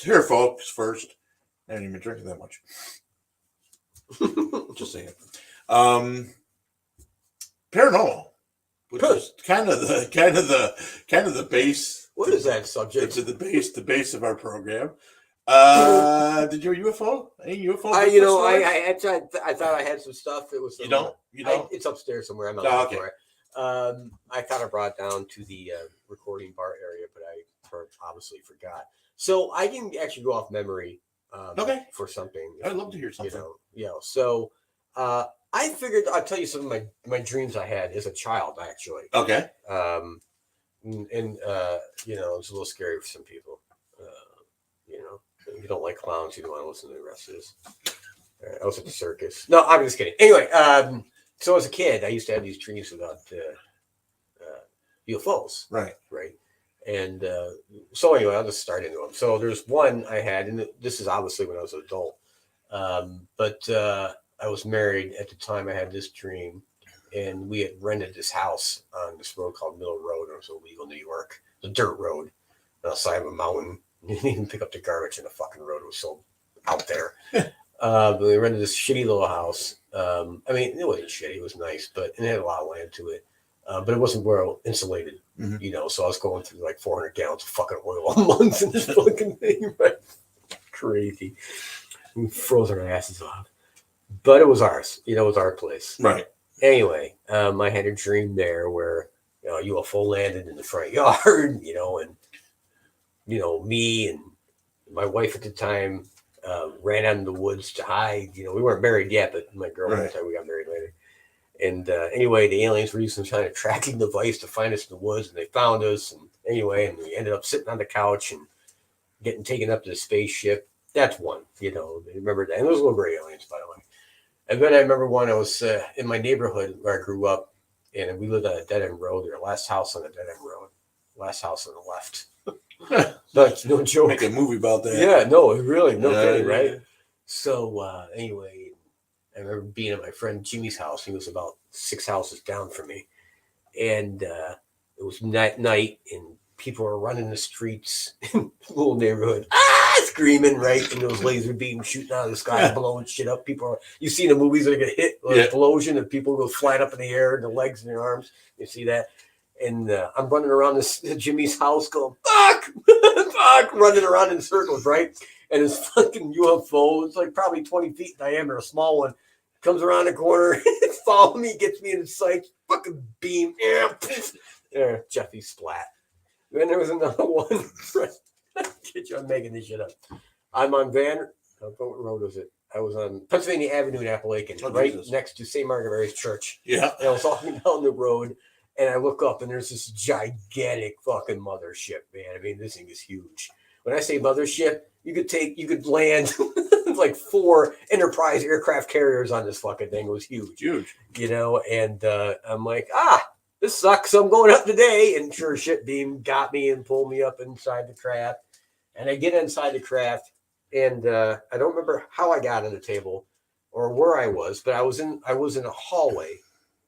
here, folks. First, I haven't even been drinking that much. Just saying. Paranormal, which is kind of the base. What is that subject? The base of our program. Did your UFO? Any UFO? I thought I had some stuff. It was you don't. It's upstairs somewhere. I'm not looking for it. I thought I brought it down to the recording bar area, but I obviously forgot. So I can actually go off memory. For something. I'd love to hear something. So I figured I'd tell you some of my dreams I had as a child, actually. Okay. It's a little scary for some people. If you don't like clowns, you don't want to listen to the rest of this. I was at the circus. No, I'm just kidding. Anyway, so as a kid, I used to have these dreams about UFOs. Right. And so anyway, I'll just start into them. So there's one I had, and this is obviously when I was an adult. But I was married at the time I had this dream, and we had rented this house on this road called Middle Road. It was illegal in New York, the dirt road, outside of a mountain. You didn't even pick up the garbage in the fucking road. It was so out there. But we rented this shitty little house. It wasn't shitty. It was nice, but it had a lot of land to it. But it wasn't well insulated, so I was going through like 400 gallons of fucking oil a month in this fucking thing. Right? Crazy. We froze our asses off. But it was ours. It was our place. Right. Anyway, I had a dream there where a UFO landed in the front yard, and me and my wife at the time ran out in the woods to hide. We weren't married yet, but my girlfriend at the time, we got married later. And anyway, the aliens were using some kind of tracking device to find us in the woods, and they found us. And anyway, and we ended up sitting on the couch and getting taken up to the spaceship. That's one, remember that. And those little gray aliens, by the way. And then I remember when I was in my neighborhood where I grew up, and we lived on a dead end road. There, last house on a dead end road, last house on the left. No joke. Make a movie about that. Yeah, no, really, no kidding, right? So anyway, I remember being at my friend Jimmy's house. He was about 6 houses down from me, and it was night, and people were running the streets in the little neighborhood, screaming, right? And those laser beams shooting out of the sky, blowing shit up. You see the movies that get hit with explosion, and people go flying up in the air, and the legs and their arms. You see that? And I'm running around this Jimmy's house going, fuck, running around in circles, right? And this fucking UFO, it's like probably 20 feet in diameter, a small one, comes around the corner, follows me, gets me in his sights, fucking beam, there, Jeffy splat. Then there was another one. I'm making this shit up. I'm on what road was it? I was on Pennsylvania Avenue in Appalachian, next to St. Margaret Mary's Church. Yeah. And I was walking down the road, and I look up, and there's this gigantic fucking mothership, man. This thing is huge. When I say mothership, you could land like 4 Enterprise aircraft carriers on this fucking thing. It was huge. And I'm like, this sucks. So I'm going up today. And sure shit, beam got me and pulled me up inside the craft. And I get inside the craft, and I don't remember how I got on the table or where I was, but I was in a hallway,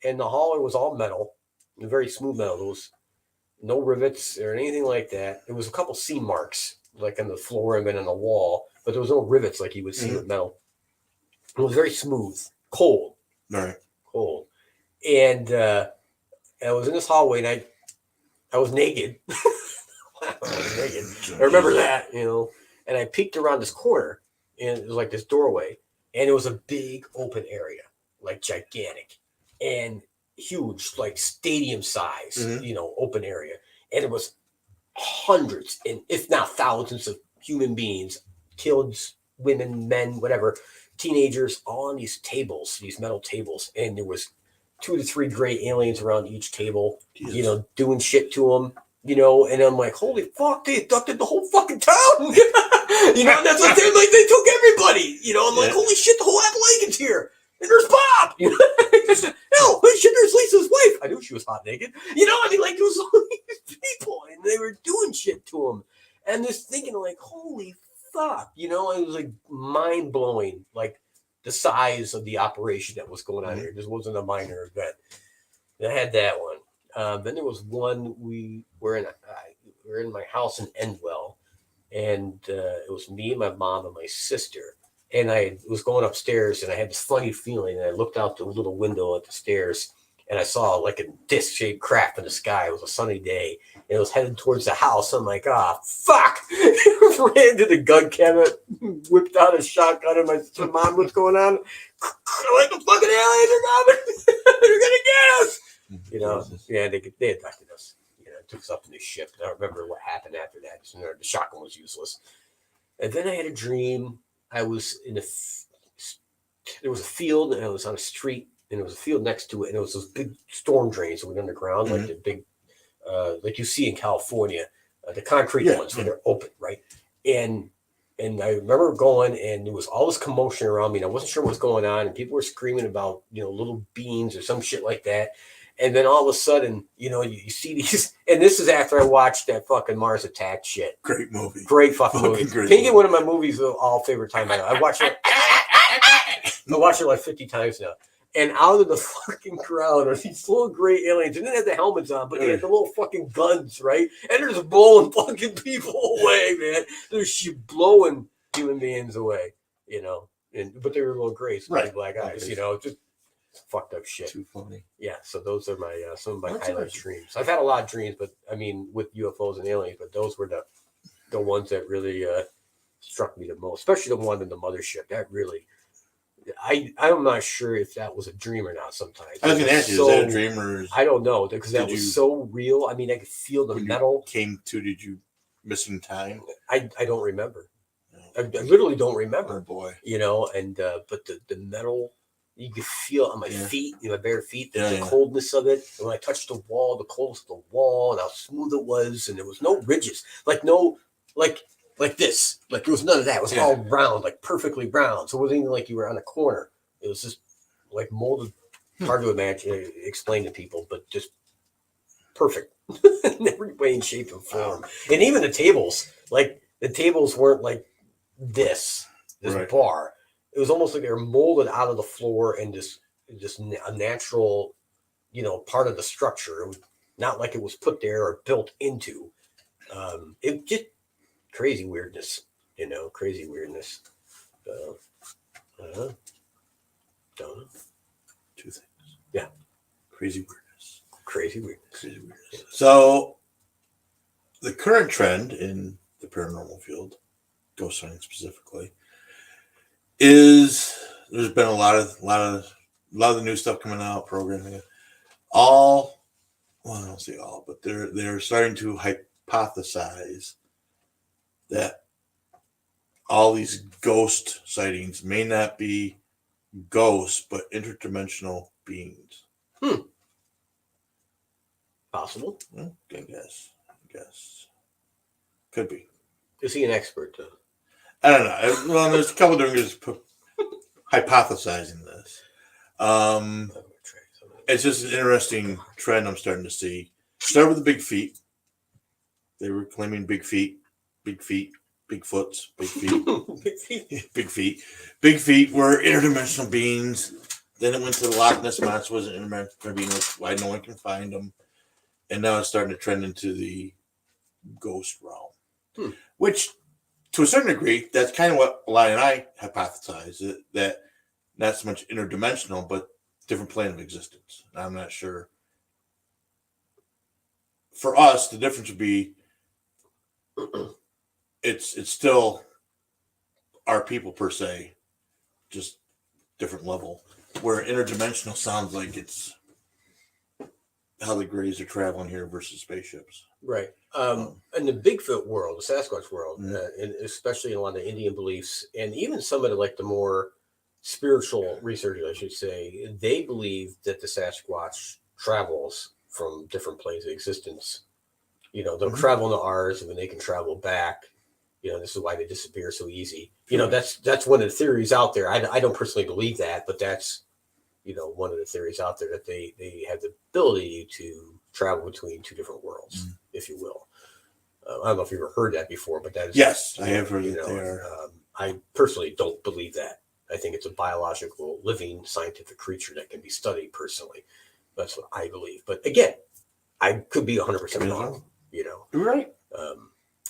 and the hallway was all metal, very smooth metal. There was no rivets or anything like that. There was a couple seam marks, like on the floor and then on the wall, but there was no rivets like you would see with metal. It was very smooth, cold, cold. And I was in this hallway, and I was naked. I was naked. I remember that, and I peeked around this corner, and it was like this doorway, and it was a big open area, like gigantic and huge, like stadium size, open area. And it was hundreds, and if not thousands of human beings, kids, women, men, whatever, teenagers, all on these tables, these metal tables. And there was 2 to 3 gray aliens around each table, doing shit to them. And I'm like, holy fuck, they abducted the whole fucking town. And that's like they took everybody. I'm like, holy shit, the whole Appalachian's here. And there's Bob. Hell, shit, there's Lisa's wife. I knew she was hot naked. There was all these people, and they were doing shit to him. And just thinking, like, holy fuck. It was like mind blowing, like the size of the operation that was going on here. This wasn't a minor event. And I had that one. Then there was one we were in my house in Endwell, and it was me, my mom, and my sister. And I was going upstairs, and I had this funny feeling. And I looked out the little window at the stairs, and I saw like a disc-shaped craft in the sky. It was a sunny day, and it was headed towards the house. I'm like, fuck! Ran to the gun cabinet, whipped out a shotgun, and my mom, what's going on? Like the fucking aliens are coming! They're gonna get us! Yeah, they abducted us. Took us up in this ship. I don't remember what happened after that. The shotgun was useless. And then I had a dream. I was in there was a field, and I was on a street, and there was a field next to it, and it was those big storm drains that went underground, like the big, like you see in California, the concrete ones where they're open, right? And I remember going, and there was all this commotion around me, and I wasn't sure what was going on, and people were screaming about, little beans or some shit like that. And then all of a sudden, you see these, and this is after I watched that fucking Mars Attack shit. Great movie. Great fucking movie. Can you get one of my movies of all favorite time? I watched it. I watched it like 50 times now. And out of the fucking crowd are these little gray aliens. And they had the helmets on, but they had the little fucking guns, right? And they're just blowing fucking people away, man. They're blowing human beings away, but they were little gray, so black eyes, just fucked up shit. Too funny. Yeah, so those are my some of my highlight dreams. I've had a lot of dreams, but I mean with UFOs and aliens, but those were the ones that really struck me the most, especially the one in the mothership. That really, I'm not sure if that was a dream or not. Sometimes I was going to ask you, is that a dream or? I don't know, because that was so real. I mean, I could feel the metal. Did you miss in time? I don't remember. I literally don't remember. Oh boy. But the metal. You could feel on my feet, my bare feet, the coldness of it. And when I touched the wall, the coldness of the wall, and how smooth it was, and there was no ridges, like this. Like there was none of that. It was all round, like perfectly round. So it wasn't even like you were on a corner. It was just like molded. Hard to imagine, explain to people, but just perfect in every way, shape, and form. And even the tables, like the tables weren't like this bar. It was almost like they were molded out of the floor and just a natural, part of the structure. It was not like it was put there or built into. It just crazy weirdness, crazy weirdness. Don't know. Two things. Yeah. Crazy weirdness. Crazy weirdness. Crazy weirdness. So the current trend in the paranormal field, ghost hunting specifically, is there's been a lot of the new stuff coming out, programming. I don't say all, but they're starting to hypothesize that all these ghost sightings may not be ghosts, but interdimensional beings. Possible. I guess. Could be. Is he an expert, though? I don't know. Well, there's a couple of different hypothesizing this. It's just an interesting trend I'm starting to see. Start with the big feet. They were claiming big feet. Bigfoots, big feet, big feet were interdimensional beings. Then it went to the Loch Ness Monster was an interdimensional being, why no one can find them. And now it's starting to trend into the ghost realm, which to a certain degree, that's kind of what Eli and I hypothesize, that not so much interdimensional, but different plane of existence. I'm not sure. For us, the difference would be it's still our people per se, just different level. Where interdimensional sounds like it's how the Greys are traveling here versus spaceships. Right. In the Bigfoot world, the Sasquatch world, and especially in a lot of the Indian beliefs, and even some of the more spiritual researchers, I should say, they believe that the Sasquatch travels from different planes of existence. They'll travel into ours, and then they can travel back. This is why they disappear so easy. That's one of the theories out there. I don't personally believe that, but that's one of the theories out there, that they have the ability to travel between two different worlds, if you will. I don't know if you've ever heard that before, but that is, yes, I have heard it there. I personally don't believe that. I think it's a biological, living, scientific creature that can be studied personally. That's what I believe. But again, I could be 100% wrong. You're right. I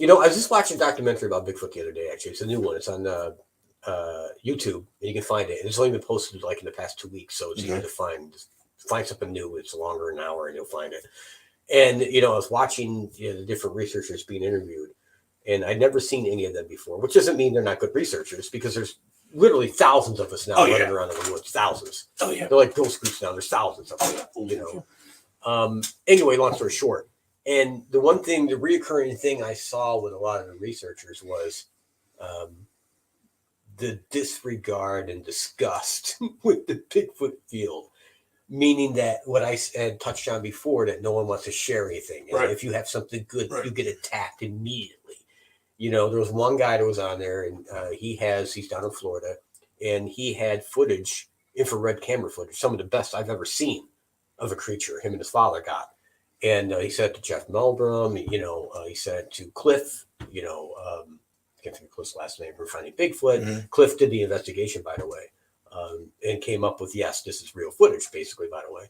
was just watching a documentary about Bigfoot the other day. Actually, it's a new one. It's on YouTube, and you can find it. And it's only been posted in the past 2 weeks, so it's easy to find. Just find something new. It's longer than an hour, and you'll find it. And I was watching the different researchers being interviewed, and I'd never seen any of them before. Which doesn't mean they're not good researchers, because there's literally thousands of us now running around in the woods. Thousands. Oh yeah. They're like ghost groups now. There's thousands of them. Anyway, long story short. And the reoccurring thing I saw with a lot of the researchers was the disregard and disgust with the Bigfoot field, meaning that what I had touched on before, that no one wants to share anything. And if you have something good, you get attacked immediately. There was one guy that was on there, and he's down in Florida, and he had footage, infrared camera footage, some of the best I've ever seen of a creature him and his father got. And he sent it to Jeff Meldrum, he sent it to Cliff, I can't think of Cliff's last name for finding Bigfoot. Cliff did the investigation, by the way, and came up with, yes, this is real footage, basically, by the way.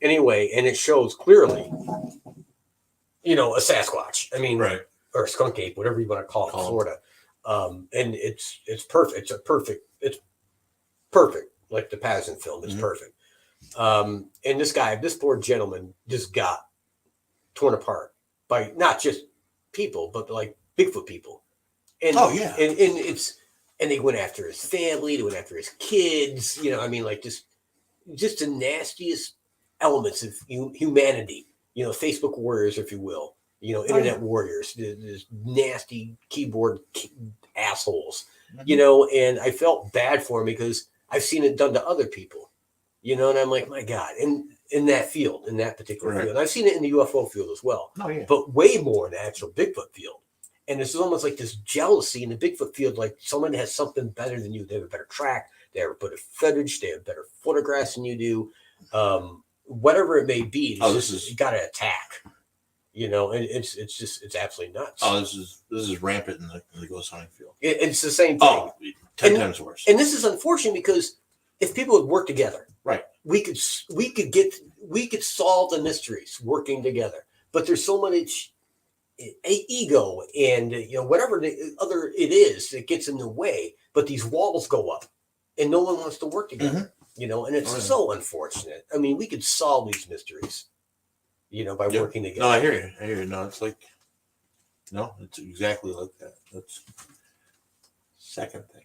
Anyway, and it shows clearly, a Sasquatch. I mean, or a skunk ape, whatever you want to call it in Florida. And it's perfect. It's perfect. Like the Patterson film, it's perfect. And this poor gentleman just got torn apart by not just people, but like Bigfoot people. And and they went after his family, they went after his kids, just the nastiest elements of humanity, Facebook warriors, if you will, internet warriors, this nasty keyboard assholes, and I felt bad for him because I've seen it done to other people. And I'm like, my God, in that field, in that particular field. And I've seen it in the UFO field as well, but way more in the actual Bigfoot field. And it's almost like this jealousy in the Bigfoot field, like someone has something better than you. They have a better track, they have a better footage, they have better photographs than you do. Whatever it may be, you got to attack. And it's absolutely nuts. Oh, this is rampant in the ghost hunting field. It's the same thing. Oh, 10 times worse. And this is unfortunate because if people would work together, we could solve the mysteries working together. But there's so much ego and whatever the other it is that gets in the way. But these walls go up, and no one wants to work together. And it's so unfortunate. I mean, we could solve these mysteries, by working together. No, I hear you. No, it's like, it's exactly like that. That's second thing.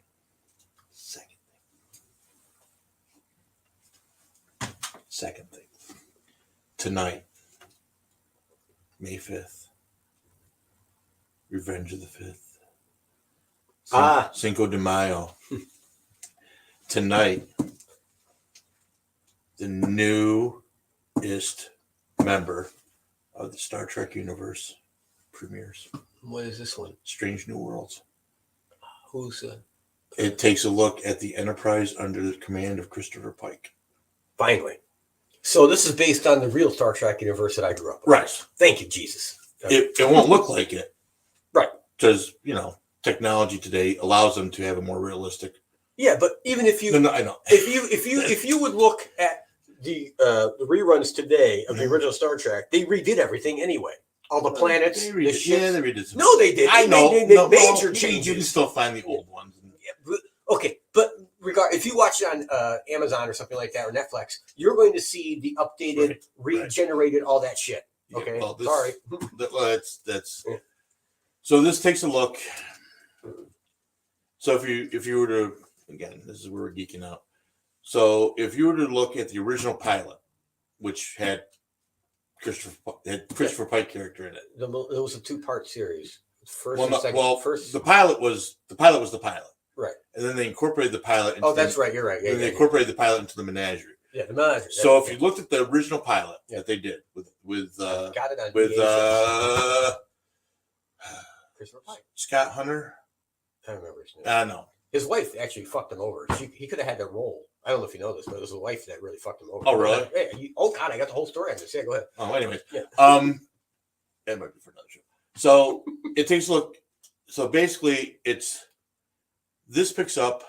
Second thing. Tonight, May 5th, Revenge of the 5th. Cinco de Mayo. Tonight, the newest member of the Star Trek universe premieres. What is this one? Strange New Worlds. Who's It takes a look at the Enterprise under the command of Christopher Pike. Finally. So this is based on the real Star Trek universe that I grew up with. Right. Thank you, Jesus. It won't look like it. Right. because technology today allows them to have a more realistic. Yeah, but even if you, No, I know. if you would look at the reruns today of the original Star Trek, they redid everything anyway. All the planets, They the redid, ships. yeah, they redid some. No, they did. I know. They made major You changes. can still find the old ones. Okay, but if you watch it on Amazon or something like that or Netflix, you're going to see the updated, regenerated, all that shit. Okay, well, sorry. That's. Yeah. So this takes a look. So if you were to, again, this is where we're geeking out. So if you were to look at the original pilot, which had Christopher Pike character in it, It was a 2-part series. First well, and second. The pilot was the pilot, right? And then they incorporated the pilot. Into that's right. You're right. Yeah, they incorporated the pilot into the menagerie. Yeah, the menagerie. So if you looked at the original pilot that they did with got it on with Christopher Pike. Scott Hunter. I don't remember his name. I know. His wife actually fucked him over. He could have had that role. I don't know if you know this, but it was the wife that really fucked him over. Oh, really? Yeah. Oh, God, I got the whole story on this. Yeah, go ahead. Oh, anyways. Yeah. That might be for another show. So it takes a look. So basically, this picks up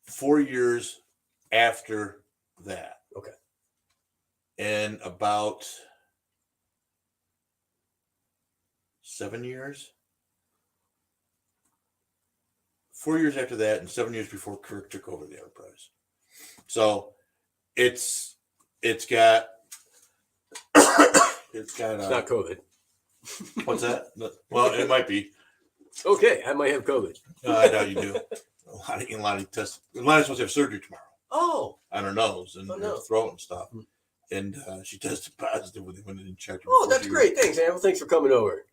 4 years after that. Okay. And about 7 years. 4 years after that, and 7 years before Kirk took over the Enterprise. So it's got it's not COVID. What's that? Well, it might be. Okay, I might have COVID. I doubt you do. A lot of tests. Lana's supposed to have surgery tomorrow. Oh, on her nose and her throat and stuff. And she tested positive when they went in and checked her. Oh, that's great. Thanks, Anne. Thanks for coming over.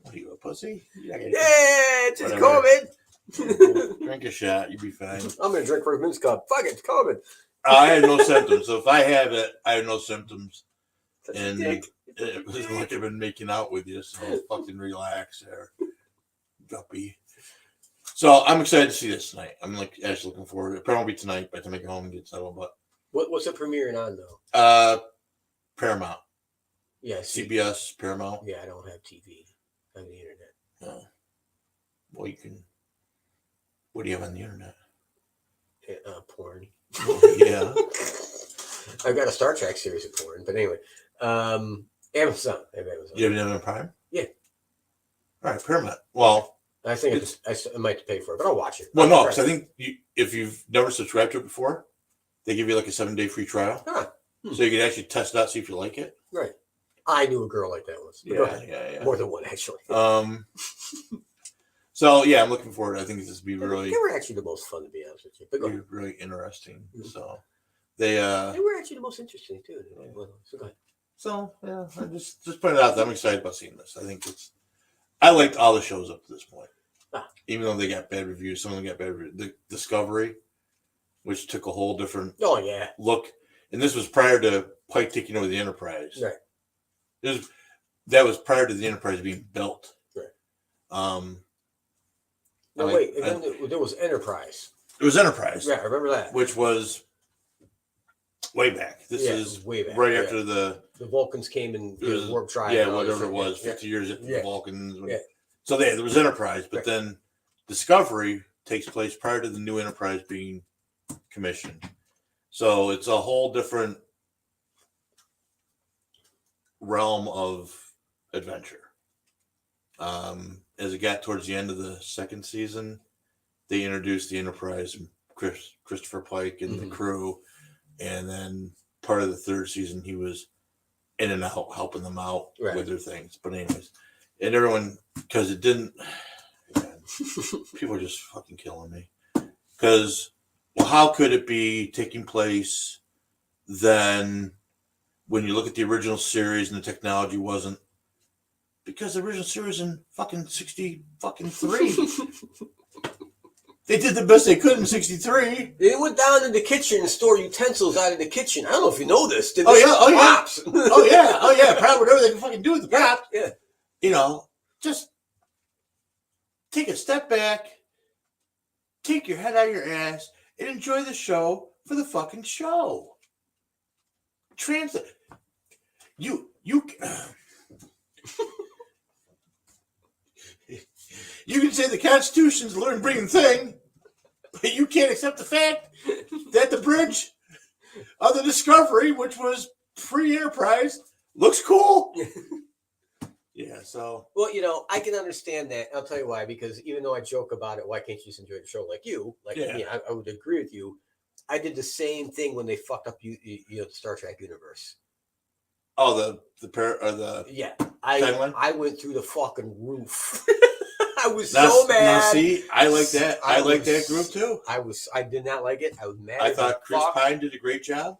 What are you, a pussy? Yeah, it's COVID. Drink a shot, you'll be fine. I'm gonna drink from a mince cup. Fuck it, it's COVID. I have no symptoms. So if I have it, I have no symptoms. And it was like I've been making out with you, so fucking relax there, guppy. So I'm excited to see this tonight. I'm actually looking forward to it. Probably won't be tonight by the time I get home and get settled. But what's it premiering on though? Paramount. Yeah, CBS, Paramount. Yeah, I don't have TV on the internet. No. Well, you can. What do you have on the internet? Porn. Oh, yeah. I've got a Star Trek series of porn, but anyway, Amazon. I have Amazon. You have Amazon Prime? Yeah. All right, Paramount. Well, I think I might have to pay for it, but I'll watch it. Well, no, because I think if you've never subscribed to it before, they give you like a 7-day free trial. Huh. So you can actually test it out, see if you like it. Right. I knew a girl like that once. Yeah. More than one, actually. So yeah, I'm looking forward. I think this will be really. They were actually the most fun, to be honest with you. But go ahead. Really interesting. Mm-hmm. So they were actually the most interesting too. So go ahead. So yeah, I just put it out there. I'm excited about seeing this. I think I liked all the shows up to this point. Even though they got bad reviews, some of them got bad reviews. The Discovery, which took a whole different look, and this was prior to Pike taking over the Enterprise. Right. That was prior to the Enterprise being built. Right. No, wait. There was Enterprise. It was Enterprise. Yeah, I remember that. Which was way back. This is way back. Right after the Vulcans came and warp drive. Yeah, whatever it was, 50 years after the Vulcans. Yeah. So there was Enterprise, but then Discovery takes place prior to the new Enterprise being commissioned. So it's a whole different realm of adventure. As it got towards the end of the second season, they introduced the Enterprise and Christopher Pike and the crew. And then part of the third season, he was in and out, helping them out with their things. But anyways, and everyone, because it didn't, people are just fucking killing me. Because, well, how could it be taking place then when you look at the original series and the technology wasn't? Because the original series in fucking 63. They did the best they could in 63. They went down in the kitchen and stored utensils out of the kitchen. I don't know if you know this. Oh yeah. Probably whatever they can fucking do with the props. Yeah. Just take a step back, take your head out of your ass, and enjoy the show for the fucking show. Translate. You can say the Constitution's a living, breathing thing, but you can't accept the fact that the bridge of the Discovery, which was pre-Enterprise, looks cool. Yeah, so. Well, I can understand that. I'll tell you why. Because even though I joke about it, why can't you just enjoy the show like you? Like me, I would agree with you. I did the same thing when they fucked up the Star Trek universe. Oh, the yeah. timeline? I went through the fucking roof. I was so mad. Now, see, I like that. I like that group too. I did not like it. I was mad. I thought Chris Pine did a great job.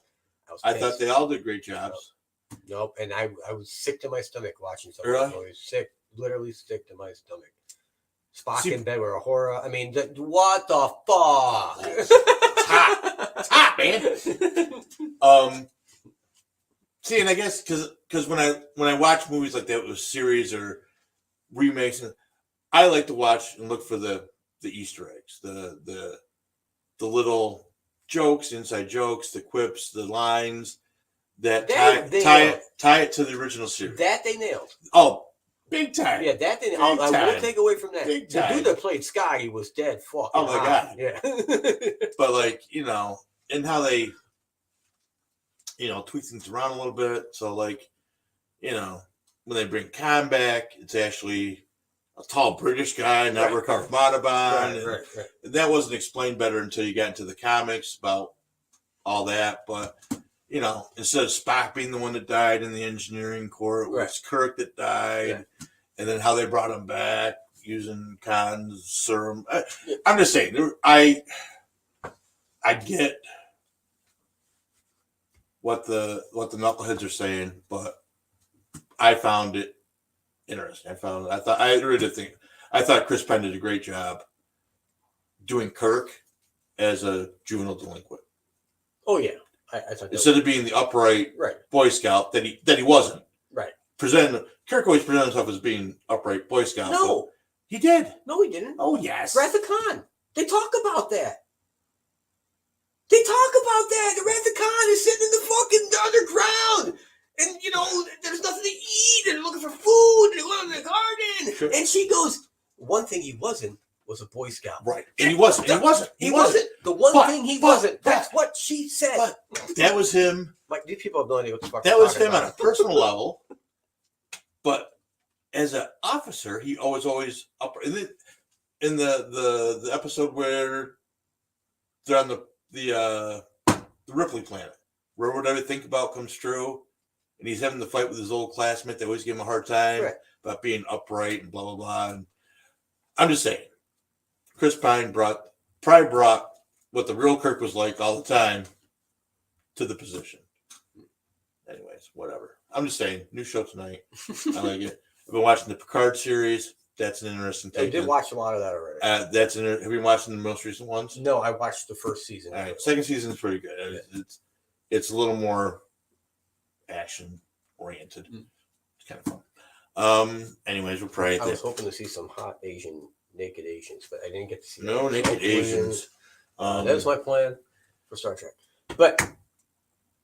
I thought they all did great jobs. Nope. And I was sick to my stomach watching something. Really? I was sick, literally sick to my stomach. Spock in bed with a horror. I mean, what the fuck? It's hot, man. See, and I guess because when I watch movies like that with series or remakes, I like to watch and look for the Easter eggs, the little jokes, inside jokes, the quips, the lines that tie it to the original series. That they nailed. Oh, big time. Yeah, that they nailed. I won't take away from that. Big the time. dude that played Scotty was dead fucking Oh my God. Yeah. But and how they tweak things around a little bit. So when they bring Khan back, it's actually a tall British guy, not Rickard Montalban. Right. That wasn't explained better until you got into the comics about all that. But, instead of Spock being the one that died in the engineering corps, it was Kirk that died. Yeah. And then how they brought him back using Khan's serum. I'm just saying, I get what the knuckleheads are saying, but I found it interesting. I thought Chris Pine did a great job doing Kirk as a juvenile delinquent. Oh yeah, I thought instead of being the upright Boy Scout that he wasn't. Right. Kirk always presented himself as being upright Boy Scout. No, he did. No, he didn't. Oh yes. Wrath of Khan. They talk about that. The Wrath of Khan is sitting in the fucking underground. And, there's nothing to eat. And they're looking for food. And they're going to the garden. Sure. And she goes, one thing he wasn't was a Boy Scout. Right. And he wasn't. He wasn't. The one thing he wasn't. That's what she said. But that was him. Like, these people have no idea what the fuck that was him about. On a personal level. But as an officer, he always up in the episode where they're on the Ripley planet, where whatever they think about comes true, and he's having the fight with his old classmate. They always give him a hard time about being upright and blah blah blah. And I'm just saying, Chris Pine probably brought what the real Kirk was like all the time to the position. Anyways, whatever. I'm just saying, new show tonight. I like it. I've been watching the Picard series. That's an interesting take. I did watch a lot of that already. Have you been watching the most recent ones? No, I watched the first season. All right, second season is pretty good. It's a little more action oriented. It's kind of fun. Anyways, we're probably. I was hoping to see some hot naked Asians, but I didn't get to see. No naked Asians. That was my plan for Star Trek. But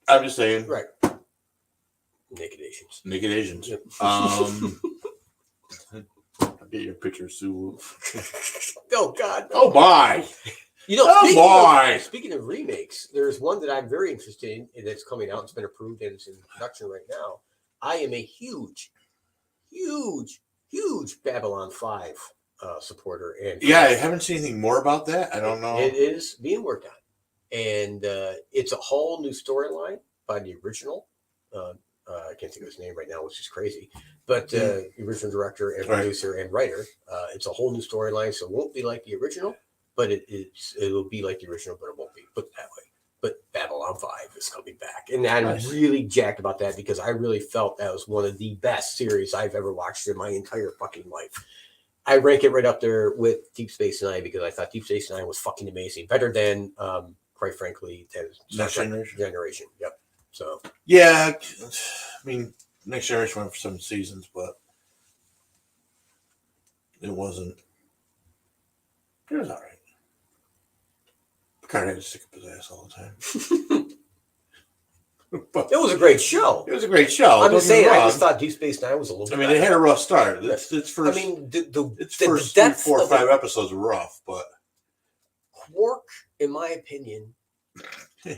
I'm just saying. Right. Naked Asians. Naked Asians. Yep. I'll get your picture, Sue. Oh God. Oh my. Speaking of remakes, there's one that I'm very interested in that's coming out. It's been approved and it's in production right now. I am a huge Babylon 5 supporter. And I haven't seen anything more about that. I don't know. It is being worked on. And it's a whole new storyline by the original. I can't think of his name right now, which is crazy. But the original director and producer and writer. It's a whole new storyline, so it won't be like the original, but it'll be like the original, but it won't be put that way. But Babylon 5 is coming back. And I'm really jacked about that because I really felt that was one of the best series I've ever watched in my entire fucking life. I rank it right up there with Deep Space Nine because I thought Deep Space Nine was fucking amazing. Better than, quite frankly, Next Generation. Yep. So yeah, I mean, Next Generation went for 7 seasons, but it wasn't. It was all right. Picard had to stick up his ass all the time. But It was a great show. it was a great show. I'm Don't just get me saying, I wrong. just thought Deep Space Nine was a little bit I mean, they had a rough start. It's I first. mean, Its the first 3, depth 4, of 5 it. episodes were rough, but Quark, in my opinion,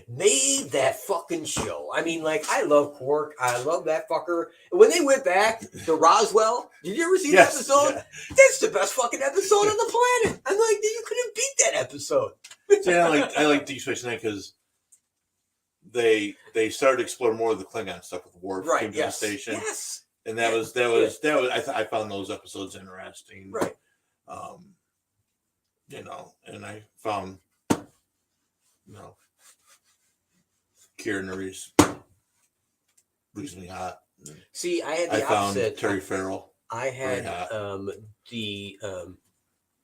made that fucking show. I mean, like, I love Quark. I love that fucker. And when they went back to Roswell, did you ever see that episode? yeah. That's the best fucking episode on the planet. I'm like, you couldn't beat that episode. See, I like Deep Space Nine because they started to explore more of the Klingon stuff with Worf came to the station, and that was I found those episodes interesting, right? You know, and I found Keira Knightley's reasonably hot. See, I had the found opposite. Terry Farrell. I had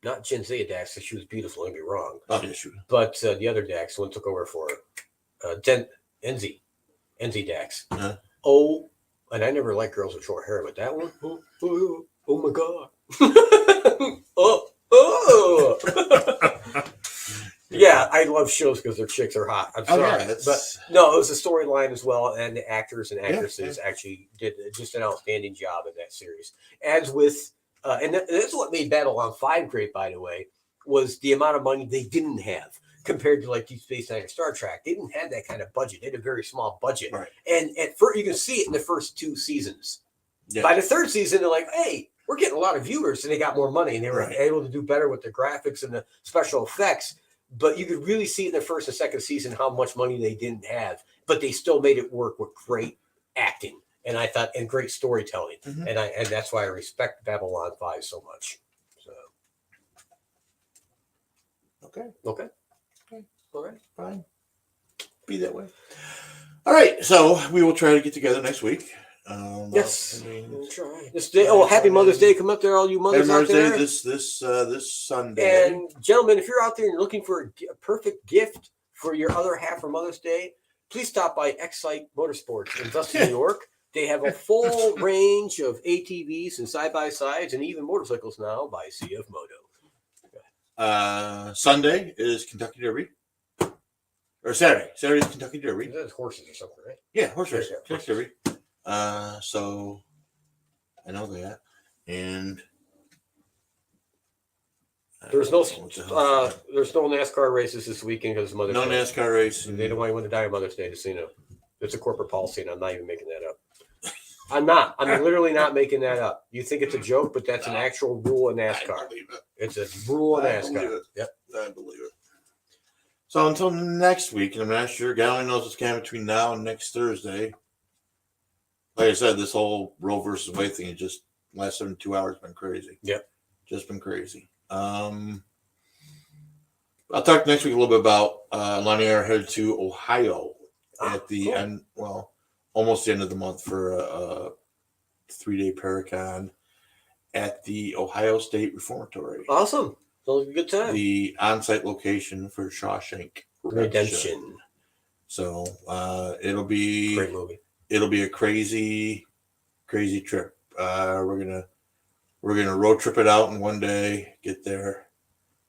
not Jenzea Dax, because she was beautiful, don't get me wrong. Oh, yeah, she was. But the other Dax, one took over for her. Enzi Dax. Uh-huh. Oh, and I never liked girls with short hair, but that one, oh my God. Yeah, I love shows because their chicks are hot. I'm sorry. But no, it was a storyline as well, and the actors and actresses actually did just an outstanding job in that series. As with, and that's what made Babylon 5 great, by the way, was the amount of money they didn't have compared to like Deep Space Nine or Star Trek. They didn't have that kind of budget. They had a very small budget. Right. And at first, you can see it in the first 2 seasons. Yeah. By the 3rd season, they're like, hey, we're getting a lot of viewers, and they got more money, and they were able to do better with the graphics and the special effects. But you could really see in the 1st and 2nd season how much money they didn't have, but they still made it work with great acting, and I thought, and great storytelling, and that's why I respect Babylon 5 so much. So, okay, all right, fine, be that way. All right, so we will try to get together next week. Yes, we'll try. This day, happy Mother's Day! Come up there, all you mothers out there. Day this Sunday. And gentlemen, if you're out there and looking for a perfect gift for your other half for Mother's Day, please stop by Excite Motorsports in Dustin, New York. They have a full range of ATVs and side-by-sides and even motorcycles now by CF Moto. Sunday is Kentucky Derby. Or Saturday. Saturday is Kentucky Derby. That's horses or something, right? Yeah, horse race. Yeah, Kentucky Derby. So I know that. And there's no NASCAR races this weekend because Mother's Day. No NASCAR race. They don't want anyone to die on Mother's Day, just so you know. It's a corporate policy, and I'm not even making that up. I'm literally not making that up. You think it's a joke, but that's an actual rule in NASCAR. I believe it. It's a rule in NASCAR. Yep. I believe it. So until next week, and I'm not sure, God only knows what's coming between now and next Thursday. Like I said, this whole Roe versus Wade thing has just last 72 hours been crazy. Yep. Just been crazy. I'll talk next week a little bit about Lonnie and I are headed to Ohio at the end, almost the end of the month for a 3-day Paracon at the Ohio State Reformatory. Awesome. Sounds like a good time. The on-site location for Shawshank Redemption. So it'll be great movie. It'll be a crazy trip. We're gonna road trip it out in one day, get there,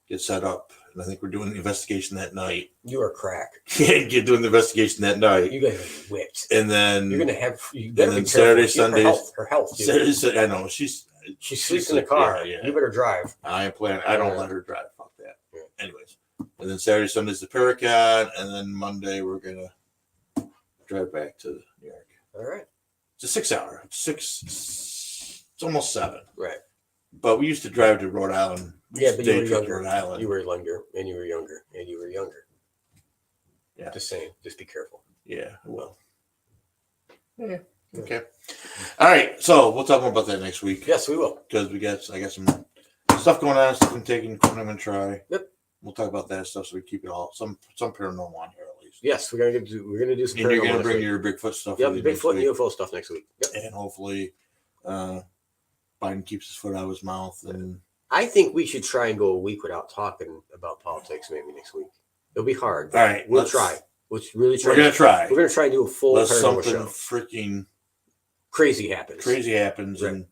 get set up, and I think we're doing the investigation that night. You are crack. Get doing the investigation that night. You guys are whipped. And then you're gonna have. You and then Saturday, Sunday. Her health. Saturday, I know she sleeps in the car. Yeah. You better drive. I ain't planning. I don't let her drive. Fuck that. Yeah. Anyways, and then Saturday, Sunday's the Paracon, and then Monday we're gonna drive back to New York. All right. It's a 6 hour. It's almost 7. Right. But we used to drive to Rhode Island. Yeah, but you were younger. Rhode Island. You were younger, and you were younger, and you were younger. Yeah. Just saying. Just be careful. Yeah. Well. Yeah. Okay. All right. So we'll talk more about that next week. Yes, we will. Because I got some stuff going on. Stuff I'm taking. I'm gonna try. Yep. We'll talk about that stuff so we keep it all some paranormal on here at least. Yes, we're gonna do some. And you're gonna bring your Bigfoot stuff. Yep, Bigfoot and UFO stuff next week. Yep. And hopefully, Biden keeps his foot out of his mouth. And I think we should try and go a week without talking about politics. Maybe next week. It'll be hard. All right, we'll try. Let's really try. We're gonna try. We're gonna try and do a full Unless paranormal something show. freaking crazy happens. Right. And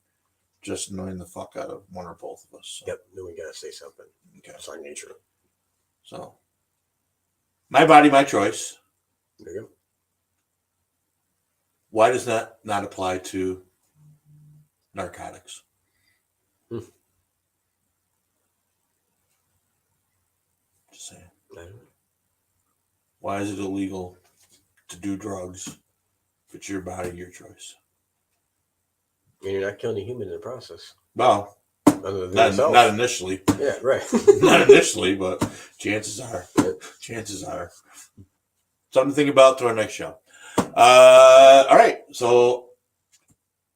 just annoying the fuck out of one or both of us. So. Yep. Then we gotta say something. Okay. That's our nature. So, my body, my choice. There you go. Why does that not apply to narcotics? Just saying. I don't know. Why is it illegal to do drugs if it's your body, your choice? I mean, you're not killing a human in the process. Well, Other than yourself. not initially. Yeah, right. Not initially, but chances are. Chances are. Something to think about to our next show. All right. So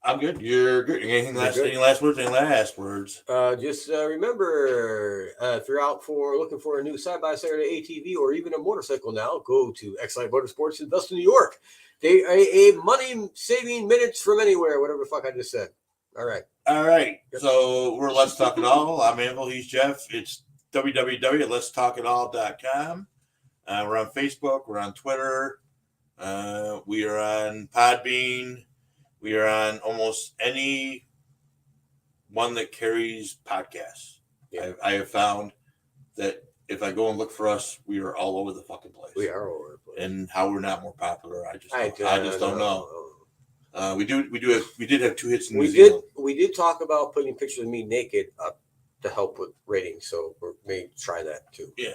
I'm good. You're good. Any last words? Any last words? Just remember, if you're out looking for a new side-by-side or ATV or even a motorcycle now, go to Excite Motorsports in Dustin, New York. They are a money-saving minutes from anywhere, whatever the fuck I just said. All right. Yep. So we're Let's Talk It All. I'm Anvil. He's Jeff. It's www.letstalkitall.com. We're on Facebook. We're on Twitter. We are on Podbean. We are on almost any one that carries podcasts. Yeah. I have found that if I go and look for us, we are all over the fucking place. We are all over the place. And how we're not more popular, I just don't know. We did have 2 hits in New Zealand. We did talk about putting pictures of me naked up to help with ratings, so we may try that too. Yeah.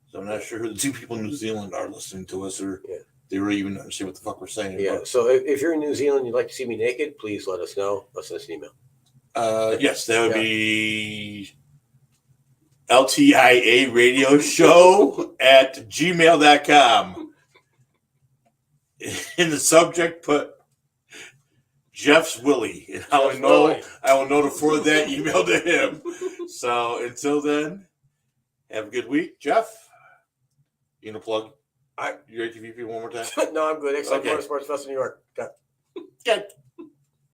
So I'm not sure who the 2 people in New Zealand are listening to us, or they really even understand what the fuck we're saying. Yeah. But, so if you're in New Zealand and you'd like to see me naked, please let us know. Send us an email. Yes, that would be LTIA radio show at gmail.com. In the subject, put Jeff's Willie, and I will know to forward that email to him. So until then, have a good week, Jeff. You gonna plug your ATVP one more time? No, I'm good. Excellent Motorsports Fest in New York. Good.